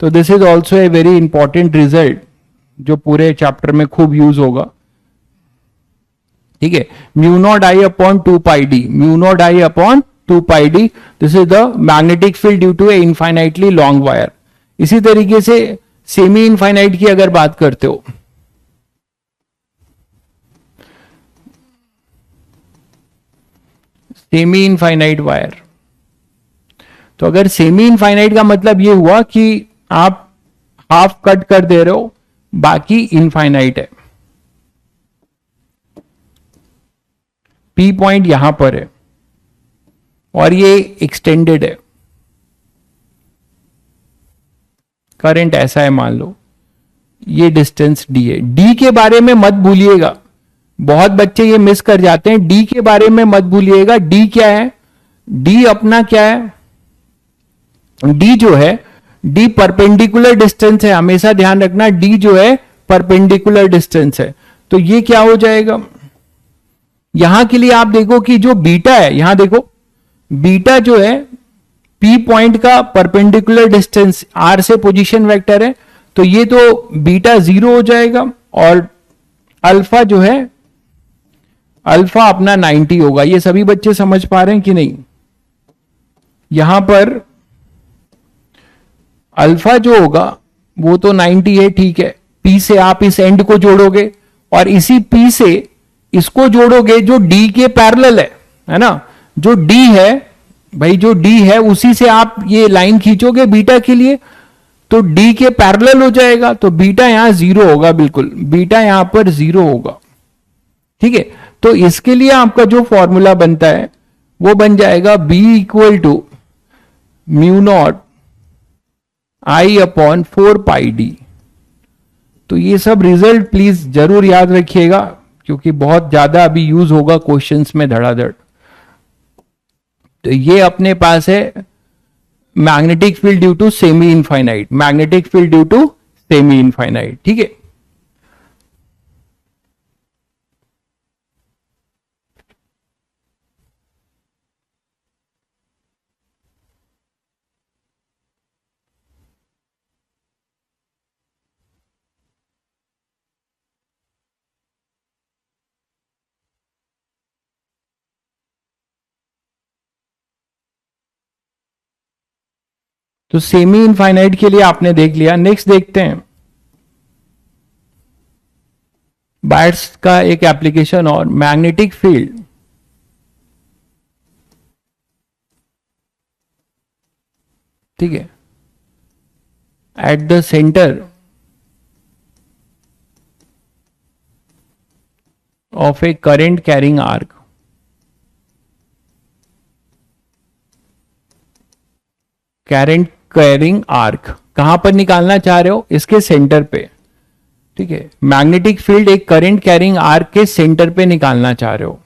[SPEAKER 1] तो this is also a very important result जो पूरे चैप्टर में खूब यूज होगा, ठीक है। Mu naught I upon 2 pi D, mu naught I upon 2 pi D, this is the magnetic field due to a infinitely long wire. इसी तरीके से सेमी इनफाइनाइट की अगर बात करते हो, सेमी इनफाइनाइट वायर, तो अगर सेमी इनफाइनाइट का मतलब ये हुआ कि आप हाफ कट कर दे रहे हो, बाकी इनफाइनाइट है। पी पॉइंट यहां पर है और ये एक्सटेंडेड है, करंट ऐसा है मान लो, ये डिस्टेंस डी है। डी के बारे में मत भूलिएगा, बहुत बच्चे ये मिस कर जाते हैं, डी के बारे में मत भूलिएगा। डी क्या है, डी अपना क्या है, डी जो है, डी परपेंडिकुलर डिस्टेंस है, हमेशा ध्यान रखना, डी जो है परपेंडिकुलर डिस्टेंस है। तो ये क्या हो जाएगा, यहां के लिए आप देखो कि जो बीटा है, यहां देखो बीटा जो है पी पॉइंट का परपेंडिकुलर डिस्टेंस आर से पोजीशन वेक्टर है, तो ये तो बीटा 0 हो जाएगा और अल्फा जो है, अल्फा अपना 90 होगा। ये सभी बच्चे समझ पा रहे हैं कि नहीं? यहां पर अल्फा जो होगा वो तो 90 है, ठीक है। पी से आप इस एंड को जोड़ोगे और इसी पी से इसको जोड़ोगे जो डी के पैरेलल है ना, जो डी है भाई, जो डी है उसी से आप ये लाइन खींचोगे बीटा के लिए, तो डी के पैरेलल हो जाएगा, तो बीटा यहां 0 होगा, बिल्कुल बीटा यहां पर 0 होगा, ठीक है। तो इसके लिए आपका जो फॉर्मूला बनता है वो बन जाएगा B equal to mu naught I upon 4 pi D. तो ये सब रिजल्ट प्लीज जरूर याद रखिएगा, क्योंकि बहुत ज्यादा अभी यूज होगा क्वेश्चंस में धड़ाधड़। तो ये अपने पास है magnetic field due to semi infinite, magnetic field due to semi infinite, ठीक है। तो सेमी इनफाइनाइट के लिए आपने देख लिया। नेक्स्ट देखते हैं बायट्स का एक एप्लीकेशन और मैग्नेटिक फील्ड। ठीक है, at the centre of A current carrying arc. Current carrying arc कहां पर निकालना चाह रहे हो? इसके सेंटर पे। ठीक है, मैग्नेटिक फील्ड एक करंट कैरिंग आर्क के सेंटर पे निकालना चाह रहे हो।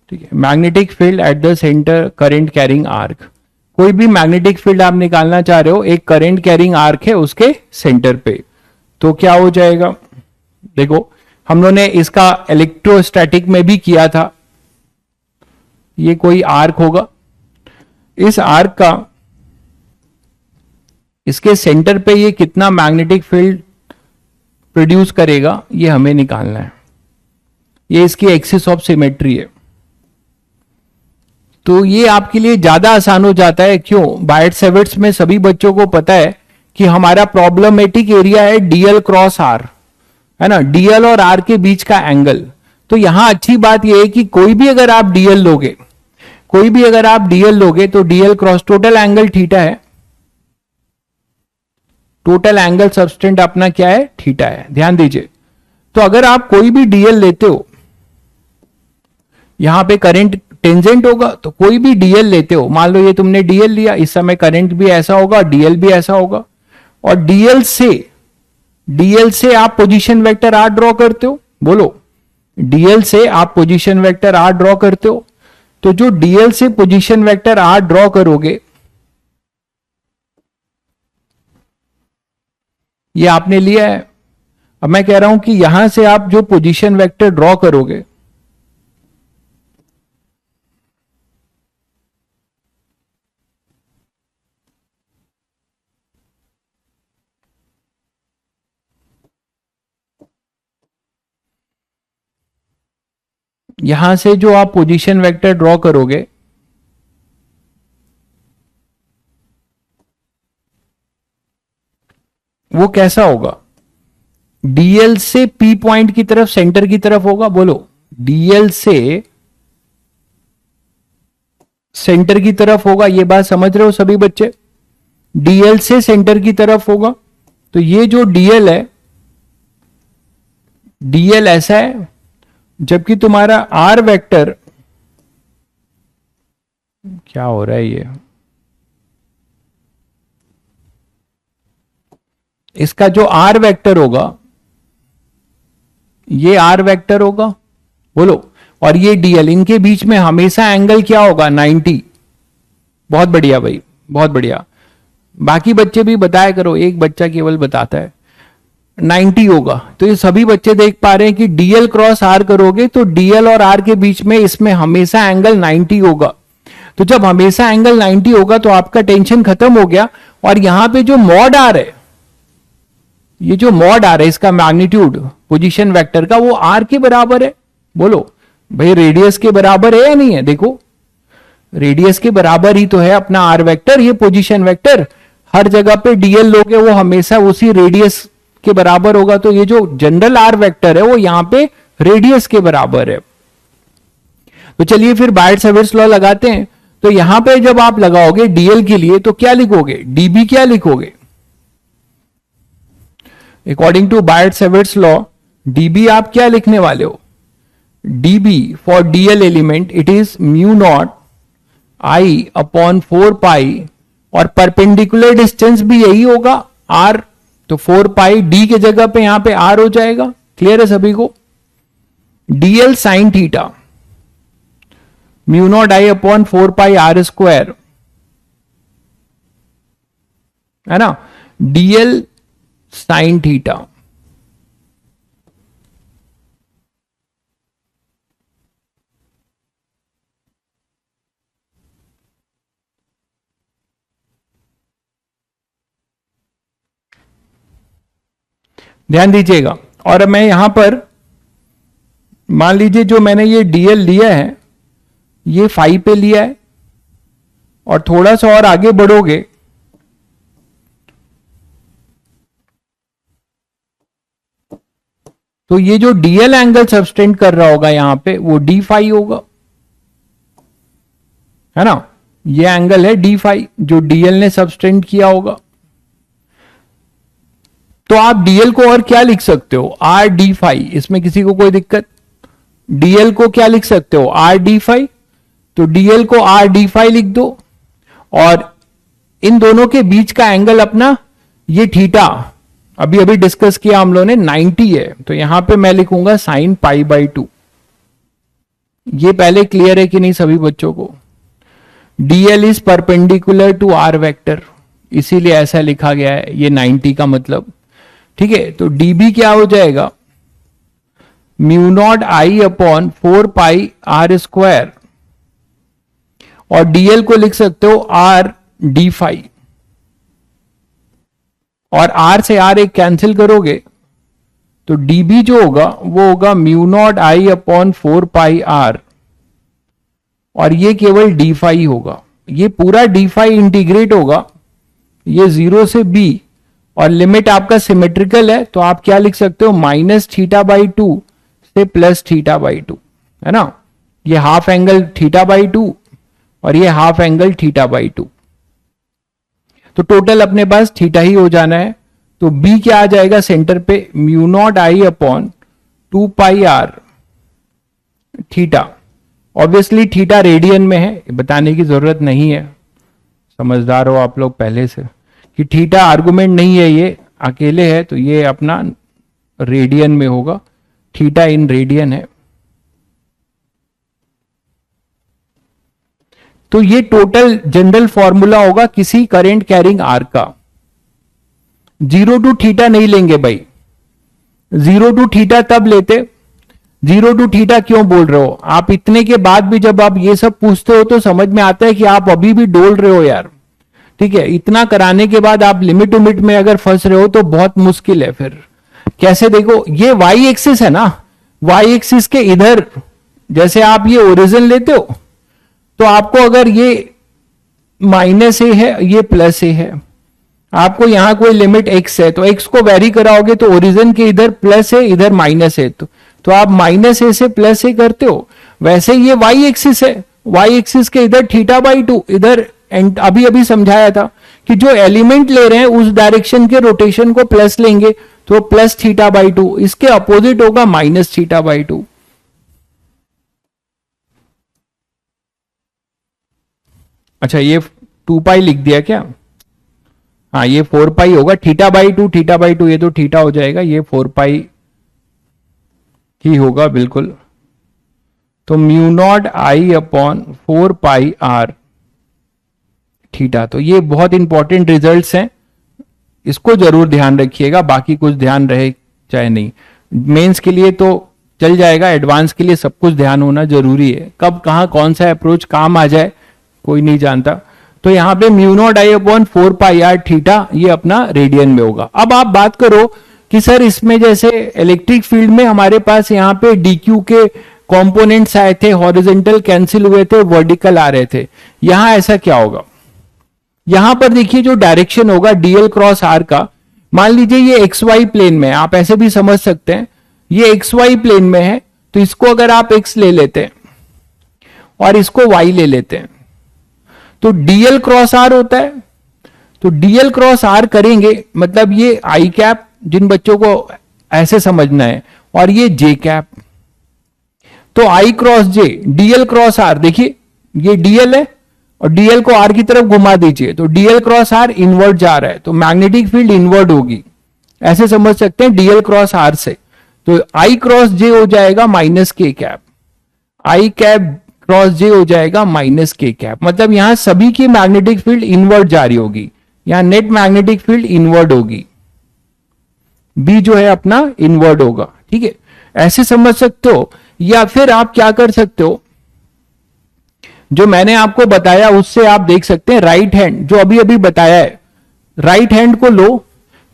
[SPEAKER 1] ठीक है, magnetic field at the centre current carrying arc. कोई भी मैग्नेटिक फील्ड आप निकालना चाह रहे हो, एक करंट कैरिंग आर्क है उसके सेंटर पे, तो क्या हो जाएगा? देखो, हम लोगों ने इसका इलेक्ट्रोस्टैटिक में भी किया था। ये कोई आर्क होगा, इस आर्क का इसके सेंटर पे ये कितना मैग्नेटिक फील्ड प्रोड्यूस करेगा, ये हमें निकालना है। ये इसकी एक्सिस ऑफ सिमेट्री है। तो ये आपके लिए ज्यादा आसान हो जाता है। क्यों? बायट-सैवर्ट्स में सभी बच्चों को पता है कि हमारा प्रॉब्लमेटिक एरिया है डीएल क्रॉस आर, है ना, डीएल और आर के बीच का एंगल। तो यहां अच्छी बात यह है कि कोई भी अगर आप डीएल लोगे, तो DL cross total angle theta है। टोटल एंगल सबस्टेंट अपना क्या है? थीटा है। ध्यान दीजिए। तो अगर आप कोई भी डीएल लेते हो, यहां पे करंट टेंजेंट होगा, तो कोई भी डीएल लेते हो, मान लो ये तुमने डीएल लिया, इस समय करंट भी ऐसा होगा, डीएल भी ऐसा होगा, और डीएल से आप पोजीशन वेक्टर आर ड्रॉ करते हो। बोलो, डीएल से आप पोजीशन वेक्टर आर ड्रॉ करते हो। तो जो डीएल से पोजीशन वेक्टर आर ड्रॉ करोगे, ये आपने लिया है। अब मैं कह रहा हूं कि यहां से आप जो पोजीशन वेक्टर ड्रॉ करोगे, यहां से जो आप पोजीशन वेक्टर ड्रॉ करोगे, वो कैसा होगा? डीएल से पी पॉइंट की तरफ, सेंटर की तरफ होगा। बोलो, डीएल से सेंटर की तरफ होगा। ये बात समझ रहे हो सभी बच्चे? डीएल से सेंटर की तरफ होगा। तो ये जो डीएल है, डीएल ऐसा है, जबकि तुम्हारा आर वेक्टर, क्या हो रहा है ये, इसका जो आर वेक्टर होगा, ये आर वेक्टर होगा। बोलो, और ये डीएल, इनके बीच में हमेशा एंगल क्या होगा? 90। बहुत बढ़िया भाई, बहुत बढ़िया। बाकी बच्चे भी बताया करो, एक बच्चा केवल बताता है 90 होगा। तो ये सभी बच्चे देख पा रहे हैं कि डीएल क्रॉस आर करोगे तो डीएल और आर के बीच में इसमें हमेशा एंगल 90 होगा। तो जब हमेशा एंगल 90 होगा तो आपका टेंशन खत्म हो गया। और यहां पे जो मॉड आर है, ये जो मॉड आर है, इसका मैग्नीट्यूड पोजीशन वेक्टर का, वो आर के बराबर है। बोलो भाई, रेडियस के बराबर है या नहीं है? देखो, रेडियस के बराबर ही तो है अपना आर वेक्टर। ये पोजीशन वेक्टर हर जगह पे डीएल लोगे, वो हमेशा उसी रेडियस के बराबर होगा। तो ये जो जनरल आर वेक्टर है, वो यहां पे रेडियस के बराबर है। तो चलिए फिर बायट-सैवर्ट्स लॉ लगाते हैं। तो यहां पे जब आप लगाओगे डीएल के लिए, तो क्या लिखोगे? डीबी क्या लिखोगे? अकॉर्डिंग टू बायट-सैवर्ट्स लॉ, डीबी आप क्या लिखने वाले हो? DB for DL element, it is mu naught I upon 4 पाई, और परपेंडिकुलर डिस्टेंस भी यही होगा, आर। तो 4 पाई डी के जगह पे यहां पे आर हो जाएगा। क्लियर है सभी को? DL sine theta, mu naught I upon 4 pi R square, है ना, डीएल साइन थीटा। ध्यान दीजिएगा। और मैं यहां पर मान लीजिए जो मैंने ये डीएल लिया है, ये फाई पे लिया है, और थोड़ा सा और आगे बढ़ोगे तो ये जो डीएल एंगल सबटेंड कर रहा होगा यहां पे वो डी फाई होगा, है ना। ये एंगल है डी फाई जो डीएल ने सबटेंड किया होगा। तो आप डीएल को और क्या लिख सकते हो, आर डी फाई, इसमें किसी को कोई दिक्कत। डीएल को क्या लिख सकते हो, आर डी फाई, तो डीएल को आर डी फाई लिख दो। और इन दोनों के बीच का एंगल अपना ये थीटा अभी अभी डिस्कस किया हम लोगों ने 90 है, तो यहां पे मैं लिखूंगा साइन पाई बाई 2। ये पहले क्लियर है कि नहीं सभी बच्चों को। DL is perpendicular to R vector, इसीलिए ऐसा लिखा गया है, ये 90 का मतलब, ठीक है। तो डीबी क्या हो जाएगा, mu naught I upon 4 pi R square, और डीएल को लिख सकते हो आर डी फाई, और आर से आर एक कैंसिल करोगे तो डीबी जो होगा वो होगा mu naught I upon 4 pi R, और ये केवल डी फाई होगा। ये पूरा डी फाई इंटीग्रेट होगा, ये 0 से बी, और लिमिट आपका सिमेट्रिकल है, तो आप क्या लिख सकते हो, माइनस थीटा बाई 2 से प्लस थीटा बाई 2, है ना। ये हाफ एंगल थीटा बाई 2 और ये हाफ एंगल थीटा बाई 2, तो टोटल अपने पास थीटा ही हो जाना है। तो बी क्या आ जाएगा सेंटर पे, mu naught I upon 2 pi R theta. Obviously theta radian में है, बताने की जरूरत नहीं है, समझदार हो आप लोग पहले से कि थीटा आर्गुमेंट नहीं है, ये अकेले है, तो ये अपना रेडियन में होगा, थीटा इन रेडियन है। तो ये टोटल जनरल फॉर्मूला होगा किसी करंट कैरिंग आर का। 0 टू थीटा नहीं लेंगे भाई, 0 टू थीटा तब लेते, 0 टू थीटा क्यों बोल रहे हो आप, इतने के बाद भी जब आप ये सब पूछते हो तो समझ में आता है कि आप अभी भी डोल रहे हो यार, ठीक है। इतना कराने के बाद आप लिमिट उमिट में अगर फंस रहे हो तो बहुत मुश्किल है फिर। कैसे, देखो ये वाई एक्सिस है ना, वाई एक्सिस के इधर जैसे आप ये ओरिजिन लेते हो तो आपको अगर ये माइनस ए है, ये प्लस ए है, आपको यहां कोई लिमिट एक्स है, तो एक्स को वेरी कराओगे तो ओरिजिन के इधर प्लस है, इधर माइनस है, तो आप माइनस ए से प्लस ए करते हो। वैसे ये वाई एक्सिस है, वाई एक्सिस के इधर थीटा बाई 2, इधर अभी अभी समझाया था कि जो एलिमेंट ले रहे हैं उस डायरेक्शन के रोटेशन को प्लस लेंगे तो प्लस थीटा बाई 2, इसके अपोजिट होगा माइनस थीटा बाई 2। अच्छा ये 2 पाई लिख दिया क्या, हाँ ये 4 पाई होगा, थीटा बाई 2, थीटा बाई 2 ये तो थीटा हो जाएगा, ये 4 पाई ही होगा बिल्कुल। तो mu naught I upon 4 pi R theta. तो ये बहुत इंपॉर्टेंट रिजल्ट्स हैं, इसको जरूर ध्यान रखिएगा, बाकी कुछ ध्यान रहे चाहे नहीं, मेंस के लिए तो चल जाएगा, एडवांस के लिए सब कुछ ध्यान होना जरूरी है, कब कहां कौन सा अप्रोच काम आ जाए कोई नहीं जानता। तो यहां पे mu naught I upon 4 pi R theta ये अपना रेडियन में होगा। अब आप बात करो कि सर इसमें जैसे इलेक्ट्रिक फील्ड में हमारे पास यहाँ पे डीक्यू के कंपोनेंट्स आए थे, हॉरिजॉन्टल कैंसिल हुए थे, वर्टिकल आ रहे थे, यहां ऐसा क्या होगा, यहां पर देखिए जो डायरेक्शन होगा डीएल क्रॉस आर का, मान लीजिए ये एक्स वाई प्लेन में है, आप ऐसे भी समझ सकते हैं ये एक्स वाई प्लेन में है, तो इसको अगर आप एक्स ले लेते हैं और इसको वाई ले लेते हैं तो डीएल क्रॉस आर होता है। तो डीएल क्रॉस आर करेंगे मतलब ये आई कैप, जिन बच्चों को ऐसे समझना है, और ये जे कैप, तो I cross J, DL cross R, देखिए ये डीएल है और डीएल को आर की तरफ घुमा दीजिए तो डीएल क्रॉस आर इनवर्ट जा रहा है, तो मैग्नेटिक फील्ड इनवर्ट होगी, ऐसे समझ सकते हैं डीएल क्रॉस आर से। तो आई क्रॉस जे हो जाएगा माइनस के कैप, आई कैप क्रॉस जे हो जाएगा माइनस के कैप, मतलब यहां सभी की मैग्नेटिक फील्ड इनवर्ट जा रही होगी, यहां नेट मैग्नेटिक फील्ड इनवर्ट होगी, बी जो है अपना इनवर्ट होगा, ठीक है, ऐसे समझ सकते हो। या फिर आप क्या कर सकते हो, जो मैंने आपको बताया उससे आप देख सकते हैं, राइट हैंड जो अभी अभी बताया है, राइट हैंड को लो,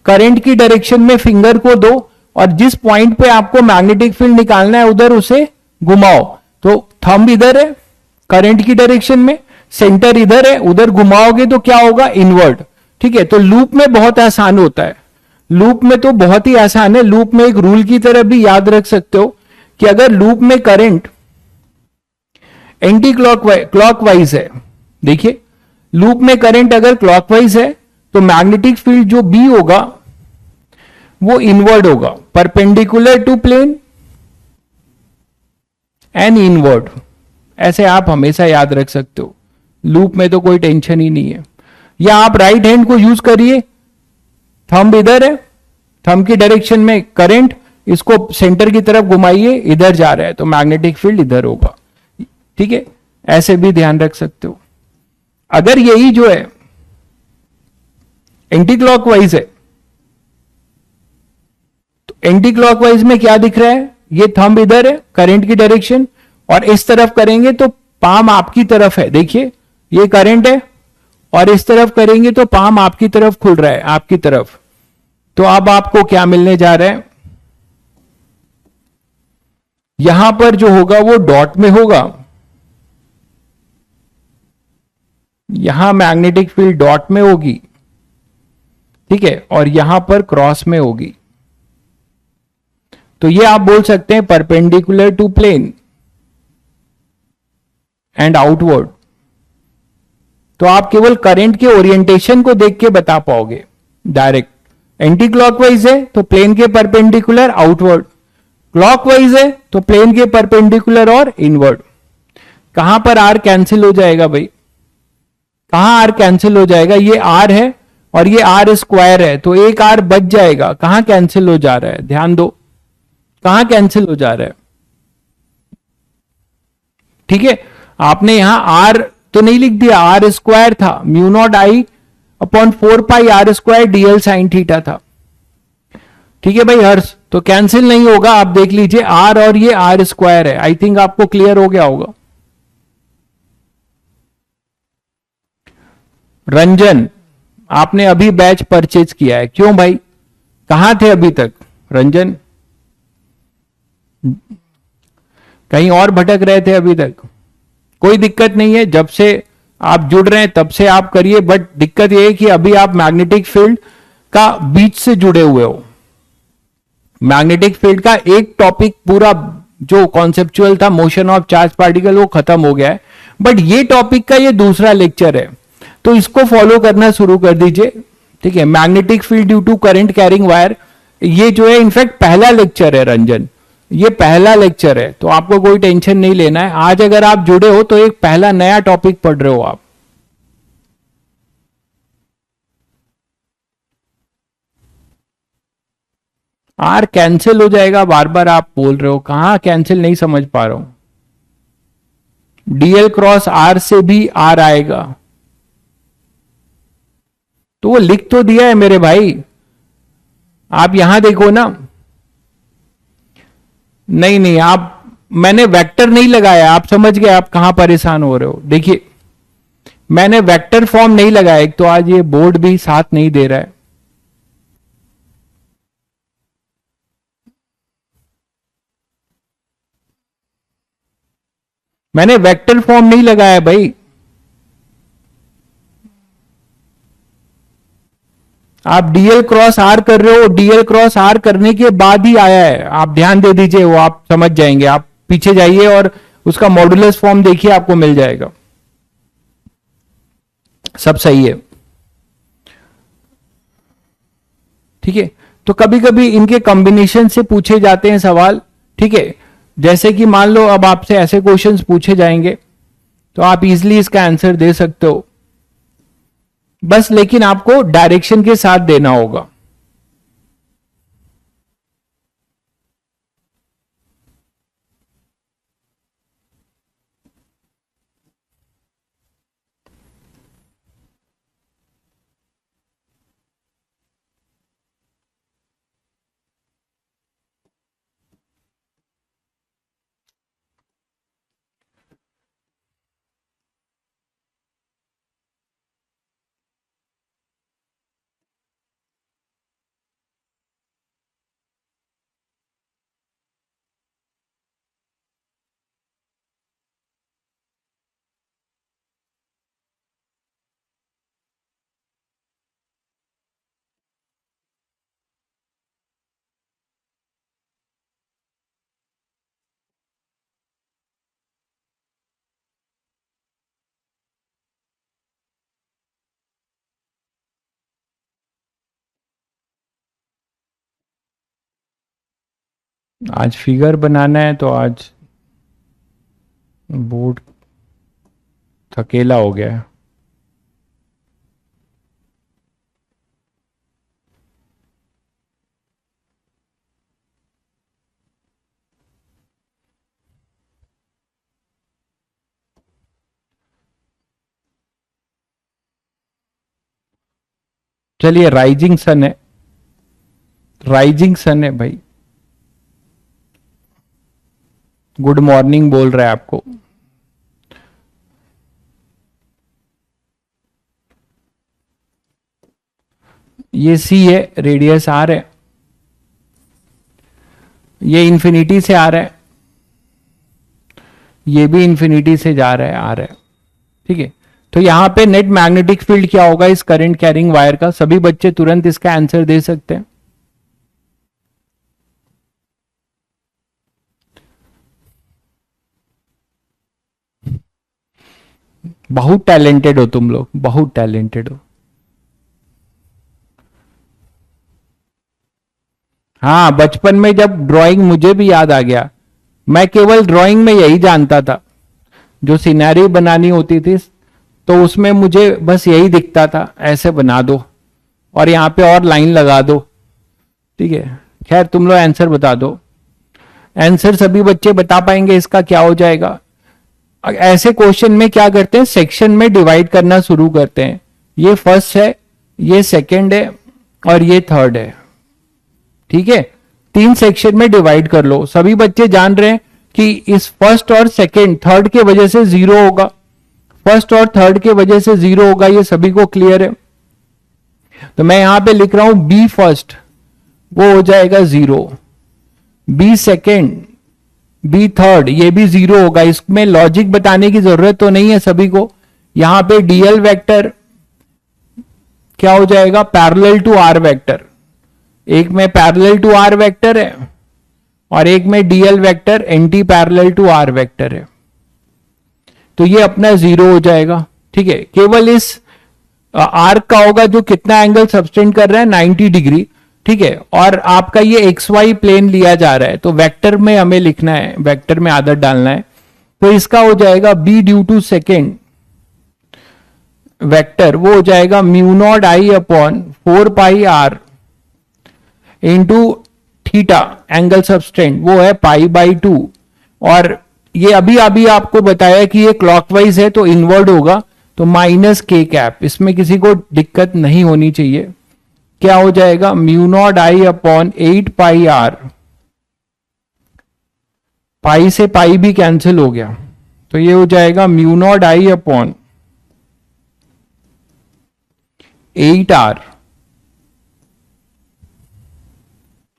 [SPEAKER 1] करंट की डायरेक्शन में फिंगर को दो और जिस पॉइंट पे आपको मैग्नेटिक फील्ड निकालना है उधर उसे घुमाओ, तो थंब इधर है करंट की डायरेक्शन में, सेंटर इधर है, उधर घुमाओगे तो क्या होगा, इनवर्ट। ठीक है, तो लूप में बहुत आसान होता है, लूप में तो बहुत ही आसान है। लूप में एक रूल की तरह भी याद रख सकते हो कि अगर लूप में करंट एंटी क्लॉकवाइज है, देखिए लूप में करंट अगर क्लॉकवाइज है तो मैग्नेटिक फील्ड जो बी होगा वो इनवर्ड होगा, perpendicular to plane and inward. ऐसे आप हमेशा याद रख सकते हो, लूप में तो कोई टेंशन ही नहीं है। या आप राइट हैंड को यूज करिए, थंब इधर है, थंब की डायरेक्शन में करंट, इसको सेंटर की तरफ घुमाइए, इधर जा रहा है तो मैग्नेटिक फील्ड इधर होगा। ठीक है, ऐसे भी ध्यान रख सकते हो। अगर यही जो है एंटी क्लॉकवाइज है तो एंटी क्लॉकवाइज में क्या दिख रहा है, ये थंब इधर है करंट की डायरेक्शन, और इस तरफ करेंगे तो पाम आपकी तरफ है, देखिए ये करंट है, और इस तरफ करेंगे तो पाम आपकी तरफ खुल रहा है, आपकी तरफ। तो अब आपको क्या मिलने जा रहा है, यहां पर जो होगा वो डॉट में होगा, यहां मैग्नेटिक फील्ड डॉट में होगी, ठीक है, और यहां पर क्रॉस में होगी। तो ये आप बोल सकते हैं perpendicular to plane and outward. तो आप केवल करंट के ओरिएंटेशन को देख के बता पाओगे डायरेक्ट। एंटी क्लॉकवाइज है तो प्लेन के परपेंडिकुलर आउटवर्ड, क्लॉकवाइज है तो प्लेन के परपेंडिकुलर और इनवर्ड। कहां पर आर कैंसिल हो जाएगा भाई, कहां आर कैंसिल हो जाएगा, ये आर है और ये आर स्क्वायर है, तो एक आर बच जाएगा। कहां कैंसिल हो जा रहा है, ध्यान दो, कहां कैंसिल हो जा रहा है। ठीक है, आपने यहां आर तो नहीं लिख दिया, आर स्क्वायर था, mu naught I upon 4 pi R square DL sine theta था। ठीक है भाई हर्ष, तो कैंसिल नहीं होगा, आप देख लीजिए आर और ये आर स्क्वायर है। आई थिंक आपको क्लियर हो गया होगा। रंजन, आपने अभी बैच परचेज किया है, क्यों भाई, कहां थे अभी तक रंजन, कहीं और भटक रहे थे अभी तक। कोई दिक्कत नहीं है, जब से आप जुड़ रहे हैं तब से आप करिए, बट दिक्कत यह है कि अभी आप मैग्नेटिक फील्ड का बीच से जुड़े हुए हो। मैग्नेटिक फील्ड का एक टॉपिक पूरा जो कॉन्सेप्चुअल था, मोशन ऑफ चार्ज पार्टिकल, वो खत्म हो गया है, बट ये टॉपिक का ये दूसरा लेक्चर है, तो इसको फॉलो करना शुरू कर दीजिए। ठीक है, magnetic field due to current carrying wire, ये जो है इनफैक्ट पहला लेक्चर है रंजन, ये पहला लेक्चर है, तो आपको कोई टेंशन नहीं लेना है। आज अगर आप जुड़े हो तो एक पहला नया टॉपिक पढ़ रहे हो आप। आर कैंसिल हो जाएगा, बार बार आप बोल रहे हो, कहां कैंसिल, नहीं समझ पा रहा हूं। डीएल क्रॉस आर से भी आर आएगा, तो वो लिख तो दिया है मेरे भाई, आप यहां देखो ना। नहीं नहीं, आप, मैंने वेक्टर नहीं लगाया, आप समझ गए आप कहां परेशान हो रहे हो। देखिए मैंने वेक्टर फॉर्म नहीं लगाया, एक तो आज ये बोर्ड भी साथ नहीं दे रहा है। मैंने वेक्टर फॉर्म नहीं लगाया भाई, आप डीएल क्रॉस आर कर रहे हो, डीएल क्रॉस आर करने के बाद ही आया है, आप ध्यान दे दीजिए, वो आप समझ जाएंगे। आप पीछे जाइए और उसका मॉडुलस फॉर्म देखिए, आपको मिल जाएगा, सब सही है। ठीक है, तो कभी कभी इनके कॉम्बिनेशन से पूछे जाते हैं सवाल। ठीक है, जैसे कि मान लो अब आपसे ऐसे क्वेश्चंस पूछे जाएंगे तो आप इजीली इसका आंसर दे सकते हो, बस लेकिन आपको डायरेक्शन के साथ देना होगा। आज फिगर बनाना है तो आज बोर्ड थकेला हो गया है। चलिए, राइजिंग सन है, राइजिंग सन है भाई, गुड मॉर्निंग बोल रहा है आपको। ये सी है, रेडियस आर है, ये इंफिनिटी से आ रहा है, ये भी इंफिनिटी से जा रहा है, आ रहा है। ठीक है, तो यहां पे नेट मैग्नेटिक फील्ड क्या होगा इस करंट कैरिंग वायर का? सभी बच्चे तुरंत इसका आंसर दे सकते हैं। बहुत टैलेंटेड हो तुम लोग, बहुत टैलेंटेड हो। हाँ, बचपन में जब ड्राइंग, मुझे भी याद आ गया, मैं केवल ड्राइंग में यही जानता था, जो सिनेरी बनानी होती थी तो उसमें मुझे बस यही दिखता था, ऐसे बना दो और यहां पे और लाइन लगा दो। ठीक है, खैर तुम लोग आंसर बता दो। आंसर सभी बच्चे बता पाएंगे इसका क्या हो जाएगा? ऐसे क्वेश्चन में क्या करते हैं, सेक्शन में डिवाइड करना शुरू करते हैं। ये फर्स्ट है, ये सेकंड है और ये थर्ड है। ठीक है, 3 सेक्शन में डिवाइड कर लो। सभी बच्चे जान रहे हैं कि इस फर्स्ट और सेकंड, थर्ड के वजह से 0 होगा, फर्स्ट और थर्ड के वजह से 0 होगा, ये सभी को क्लियर है। तो मैं यहां पे लिख रहा हूं बी फर्स्ट, वो हो जाएगा 0, बी सेकेंड, बी थर्ड, ये भी 0 होगा। इसमें लॉजिक बताने की जरूरत तो नहीं है सभी को। यहां पे डीएल वेक्टर क्या हो जाएगा, पैरेलल टू आर वेक्टर। एक में पैरेलल टू आर वेक्टर है और एक में DL vector anti parallel to R vector है, तो ये अपना 0 हो जाएगा। ठीक है, केवल इस आर्क का होगा जो कितना एंगल सबटेंड कर रहा है, 90 डिग्री। ठीक है, और आपका ये एक्स वाई प्लेन लिया जा रहा है, तो वेक्टर में हमें लिखना है, वेक्टर में आदत डालना है। तो इसका हो जाएगा B due to second vector, वो हो जाएगा mu naught I upon 4 pi R into theta, angle subtend वो है पाई बाई 2। और ये अभी अभी आपको बताया कि ये क्लॉकवाइज है तो इनवर्ड होगा, तो माइनस के कैप, इसमें किसी को दिक्कत नहीं होनी चाहिए। क्या हो जाएगा, mu naught I upon 8 pi R, pi से पाई भी कैंसिल हो गया, तो ये हो जाएगा mu naught I upon 8 R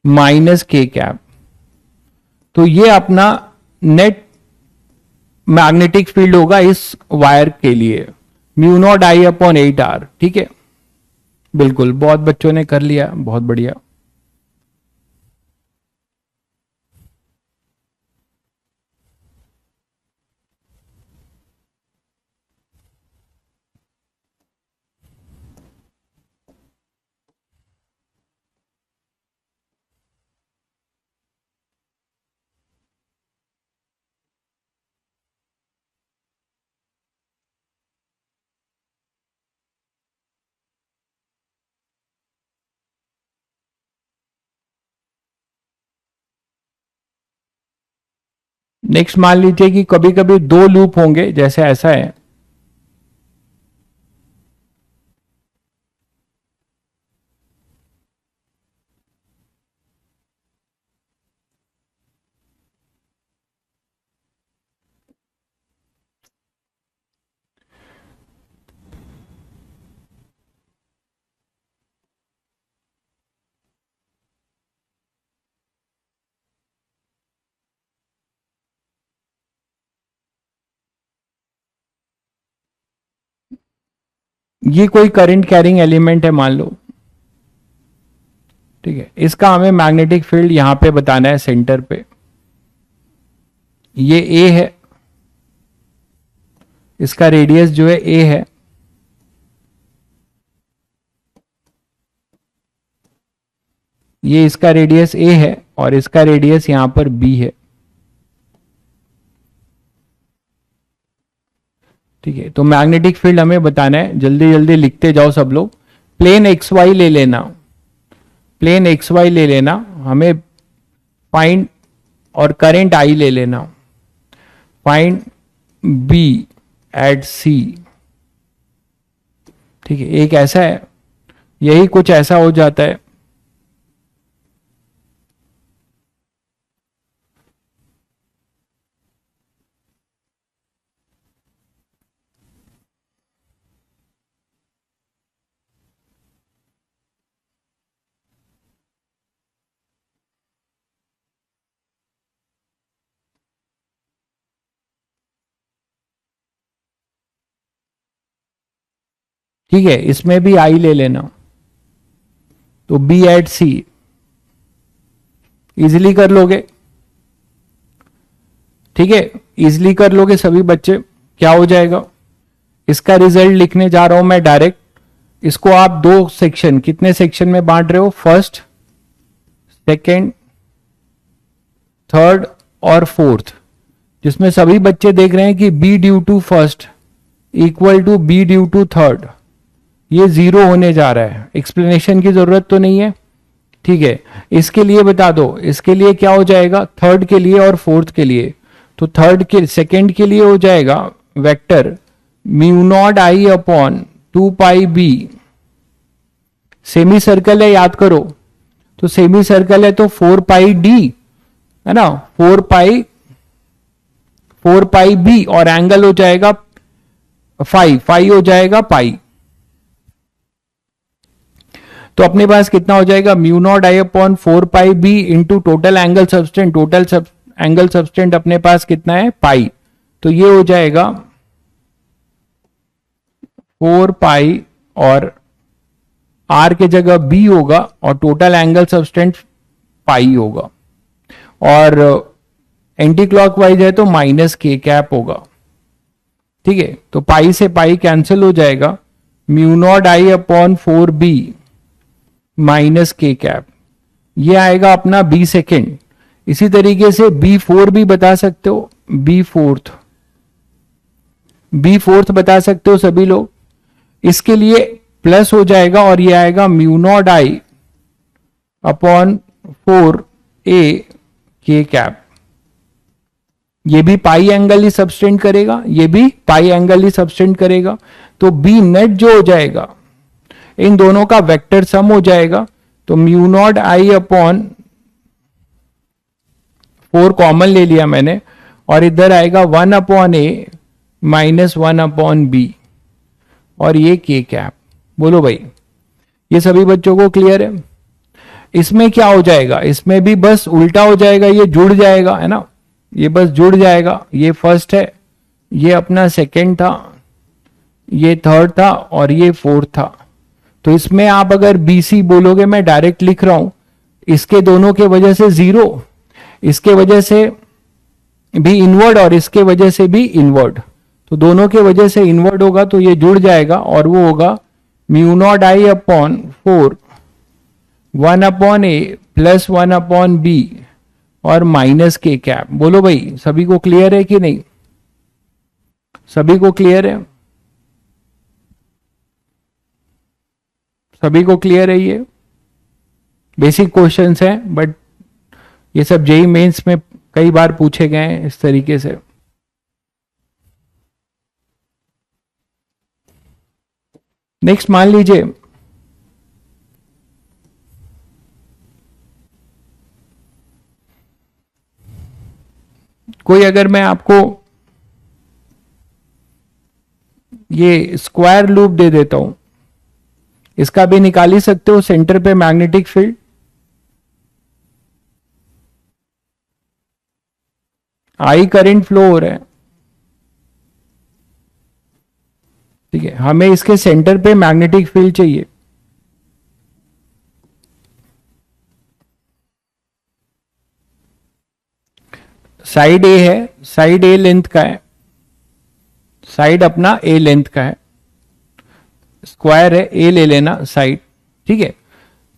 [SPEAKER 1] minus K cap. तो ये अपना नेट मैग्नेटिक फील्ड होगा इस वायर के लिए, mu naught I upon 8 R. ठीक है, बिल्कुल, बहुत बच्चों ने कर लिया, बहुत बढ़िया। नेक्स्ट मान लीजिए कि कभी कभी 2 लूप होंगे, जैसे ऐसा है, ये कोई करंट कैरिंग एलिमेंट है मान लो। ठीक है, इसका हमें मैग्नेटिक फील्ड यहां पे बताना है सेंटर पे। ये ए है, इसका रेडियस जो है ए है, ये इसका रेडियस ए है, और इसका रेडियस यहां पर b है। ठीक है, तो मैग्नेटिक फील्ड हमें बताना है, जल्दी जल्दी लिखते जाओ सब लोग। प्लेन एक्स वाई ले लेना, प्लेन एक्स वाई ले लेना, हमें फाइंड, और करंट आई ले लेना, फाइंड बी एट सी। ठीक है, एक ऐसा है, यही कुछ ऐसा हो जाता है। ठीक है, इसमें भी आई ले लेना, तो बी एट सी इजिली कर लोगे। ठीक है, इजिली कर लोगे सभी बच्चे। क्या हो जाएगा, इसका रिजल्ट लिखने जा रहा हूं मैं डायरेक्ट। इसको आप दो सेक्शन, कितने सेक्शन में बांट रहे हो, फर्स्ट, सेकेंड, थर्ड और फोर्थ, जिसमें सभी बच्चे देख रहे हैं कि B due to first equal to B due to third, ये जीरो होने जा रहा है। एक्सप्लेनेशन की जरूरत तो नहीं है। ठीक है, इसके लिए बता दो, इसके लिए क्या हो जाएगा, थर्ड के लिए और फोर्थ के लिए। तो थर्ड के, सेकेंड के लिए हो जाएगा vector mu naught I upon 2 pi B. Semi circle है, याद करो, तो सेमी सर्कल है तो 4 पाई डी है ना, 4 पाई बी, और एंगल हो जाएगा फाई हो जाएगा पाई। तो अपने पास कितना हो जाएगा, mu naught I upon 4 pi B into total angle subtended, total angle subtended अपने पास कितना है, पाई। तो ये हो जाएगा 4 पाई, और आर के जगह बी होगा, और टोटल एंगल सबस्टेंट पाई होगा, और एंटी क्लॉकवाइज है तो माइनस के कैप होगा। ठीक है, तो पाई से पाई कैंसिल हो जाएगा, mu naught I upon 4 B minus K cap, ये आएगा अपना बी सेकेंड। इसी तरीके से बी फोर भी बता सकते हो, बी फोर्थ बता सकते हो सभी लोग। इसके लिए प्लस हो जाएगा, और ये आएगा म्यू नॉट आई अपॉन 4 ए के कैप। ये भी पाई एंगल ही सबस्टेंड करेगा, ये भी पाई एंगल ही सबस्टेंड करेगा। तो बी नेट जो हो जाएगा, इन दोनों का वेक्टर सम हो जाएगा। तो mu naught I upon 4 common ले लिया मैंने, और इधर आएगा 1 अपॉन ए माइनस 1 अपॉन बी, और ये के कैप। बोलो भाई, ये सभी बच्चों को क्लियर है। इसमें क्या हो जाएगा, इसमें भी बस उल्टा हो जाएगा, ये जुड़ जाएगा, है ना, ये बस जुड़ जाएगा। ये फर्स्ट है, ये अपना सेकंड था, ये थर्ड था, और ये फोर्थ था। तो इसमें आप अगर BC बोलोगे, मैं डायरेक्ट लिख रहा हूं, इसके दोनों के वजह से जीरो, इसके वजह से भी इनवर्ड, और इसके वजह से भी इनवर्ड। तो दोनों के वजह से इनवर्ड होगा, तो ये जुड़ जाएगा, और वो होगा mu naught I upon 4 1 upon A plus 1 upon B और माइनस के कैप। बोलो भाई, सभी को क्लियर है कि नहीं, सभी को क्लियर है, सभी को क्लियर है। ये बेसिक क्वेश्चंस हैं, बट ये सब जेई मेंस में कई बार पूछे गए हैं इस तरीके से। नेक्स्ट मान लीजिए कोई, अगर मैं आपको ये स्क्वायर लूप दे देता हूं, इसका भी निकाल ही सकते हो, सेंटर पे magnetic field. I current flow हो रहा है, ठीक है, हमें इसके सेंटर पे मैग्नेटिक फील्ड चाहिए। साइड ए है, साइड ए लेंथ का है, साइड अपना ए लेंथ का है, स्क्वायर है, ए ले लेना साइड, ठीक है।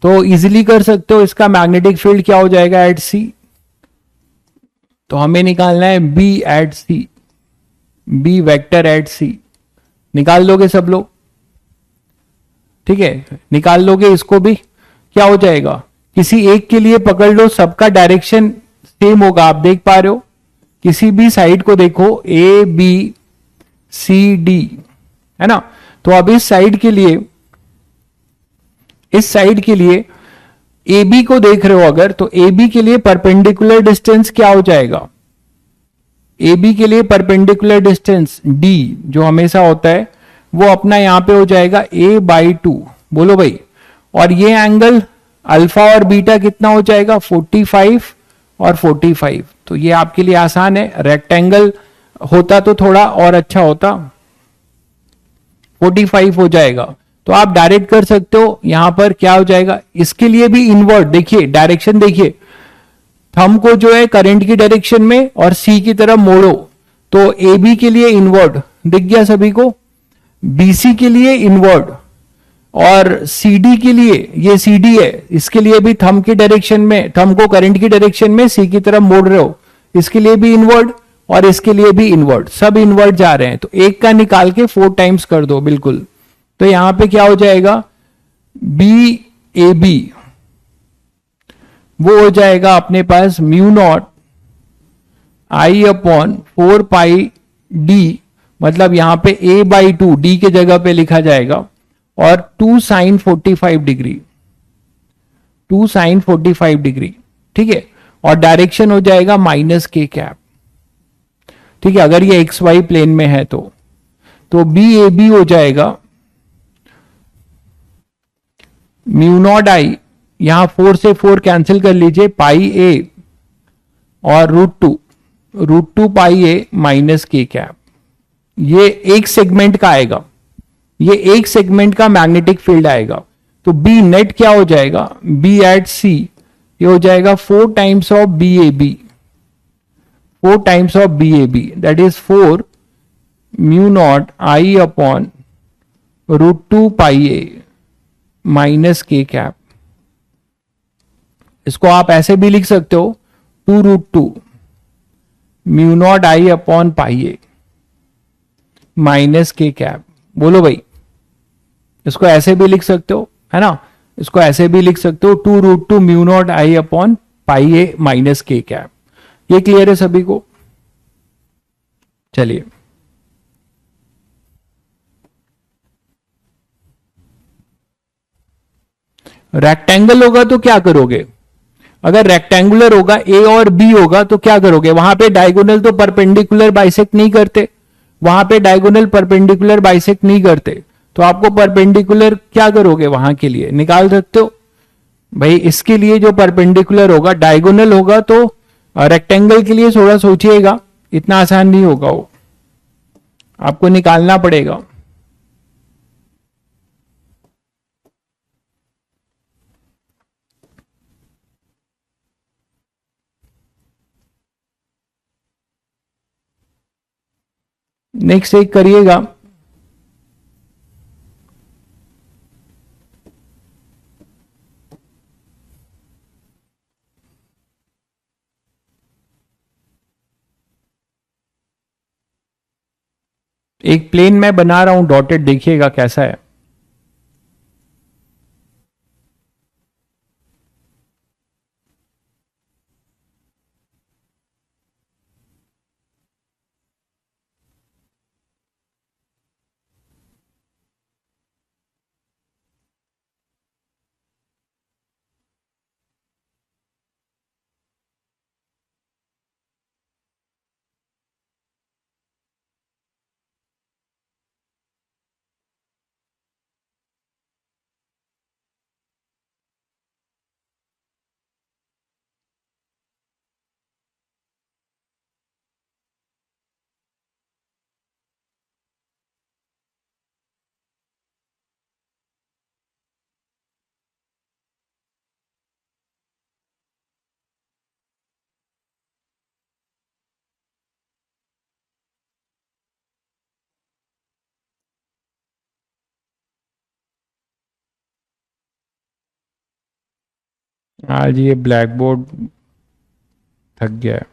[SPEAKER 1] तो इजीली कर सकते हो, इसका मैग्नेटिक फील्ड क्या हो जाएगा एट सी। तो हमें निकालना है B at C, B vector at C. निकाल लोगे सब लोग, ठीक है, निकाल लोगे इसको भी। क्या हो जाएगा, किसी एक के लिए पकड़ लो, सबका डायरेक्शन सेम होगा, आप देख पा रहे हो। किसी भी साइड को देखो, ए बी सी डी, है ना। तो अब इस साइड के लिए, इस साइड के लिए ए बी को देख रहे हो अगर, तो ए बी के लिए परपेंडिकुलर डिस्टेंस क्या हो जाएगा, ए बी के लिए परपेंडिकुलर डिस्टेंस डी जो हमेशा होता है, वो अपना यहां पे हो जाएगा ए बाई टू। बोलो भाई, और ये एंगल अल्फा और बीटा कितना हो जाएगा, 45 और 45। तो ये आपके लिए आसान है, रेक्टेंगल होता तो थोड़ा और अच्छा होता, 45 हो जाएगा। तो आप डायरेक्ट कर सकते हो, यहां पर क्या हो जाएगा, इसके लिए भी इनवर्ट देखिए, डायरेक्शन देखिए, थंब को जो है करंट की डायरेक्शन में और सी की तरफ मोड़ो, तो ए बी के लिए इनवर्ट दिख गया सभी को, बीसी के लिए इनवर्ट, और सीडी के लिए, ये सीडी है, इसके लिए भी थंब की डायरेक्शन में, थंब को करंट की डायरेक्शन में सी की तरफ मोड़ रहे हो, इसके लिए भी इनवर्ट और इसके लिए भी इनवर्ट, सब इनवर्ट जा रहे हैं। तो एक का निकाल के 4 टाइम्स कर दो बिल्कुल। तो यहां पे क्या हो जाएगा, बी ए बी वो हो जाएगा अपने पास mu naught I upon 4 pi D, मतलब यहां पे a बाई टू डी के जगह पे लिखा जाएगा, और 2 साइन 45 डिग्री, 2 साइन 45 डिग्री, ठीक है। और डायरेक्शन हो जाएगा माइनस के कैप, ठीक है, अगर ये एक्स वाई प्लेन में है तो बी ए बी हो जाएगा म्यू नॉट आई, यहां 4 से 4 कैंसिल कर लीजिए, पाई ए और root two pi A minus K cap. ये एक सेगमेंट का आएगा, ये एक सेगमेंट का मैग्नेटिक फील्ड आएगा। तो बी नेट क्या हो जाएगा, बी एट सी, ये हो जाएगा 4 times of B A B, 4 times of B A B, that is 4 mu naught I upon √2 pi A minus K cap. इसको आप ऐसे भी लिख सकते हो, 2√2 mu naught I upon pi A minus K cap. बोलो भाई, इसको ऐसे भी लिख सकते हो, है ना, इसको ऐसे भी लिख सकते हो, 2√2 mu naught I upon pi A minus K cap. ये क्लियर है सभी को। चलिए, रेक्टेंगल होगा तो क्या करोगे, अगर रेक्टेंगुलर होगा, ए और बी होगा, तो क्या करोगे, वहां पे डायगोनल तो परपेंडिकुलर बाइसेक्ट नहीं करते, वहां पे डायगोनल परपेंडिकुलर बाइसेक्ट नहीं करते, तो आपको परपेंडिकुलर क्या करोगे, वहां के लिए निकाल सकते हो भाई। इसके लिए जो परपेंडिकुलर होगा, डायगोनल होगा, तो रेक्टेंगल के लिए थोड़ा सोचिएगा, इतना आसान नहीं होगा, वो आपको निकालना पड़ेगा। नेक्स्ट एक करिएगा, एक प्लेन मैं बना रहा हूं डॉटेड, देखिएगा कैसा है। आज ये ब्लैक बोर्ड थक गया है।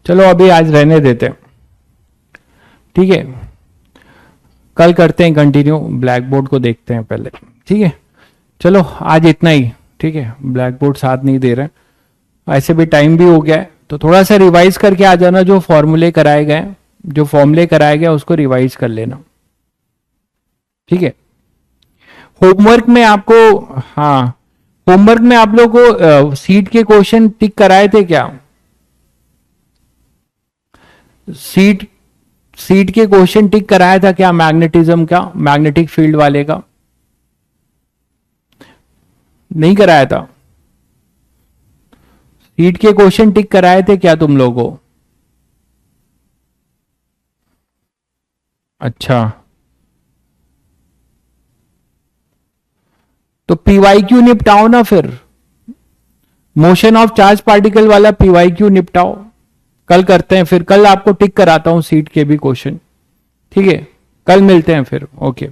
[SPEAKER 1] चलो अभी आज रहने देते हैं, ठीक है, कल करते हैं कंटिन्यू, ब्लैक बोर्ड को देखते हैं पहले, ठीक है। चलो आज इतना ही, ठीक है, ब्लैक बोर्ड साथ नहीं दे रहे, ऐसे भी टाइम भी हो गया है, तो थोड़ा सा रिवाइज करके आ जाना, जो फॉर्मूले कराए गए, जो फॉर्मूले कराए गए उसको रिवाइज कर लेना, ठीक है। होमवर्क में आपको, हाँ, होमवर्क में आप लोग को सीट के क्वेश्चन टिक कराए थे क्या? सीट सीट के क्वेश्चन टिक कराया था क्या, मैग्नेटिज्म का, मैग्नेटिक फील्ड वाले का? नहीं कराया था? सीट के क्वेश्चन टिक कराए थे क्या तुम लोगों को? अच्छा, तो पीवाईक्यू निपटाओ ना फिर, मोशन ऑफ चार्ज पार्टिकल वाला पीवाईक्यू निपटाओ, कल करते हैं फिर, कल आपको टिक कराता हूं सीट के भी क्वेश्चन, ठीक है, कल मिलते हैं फिर, ओके।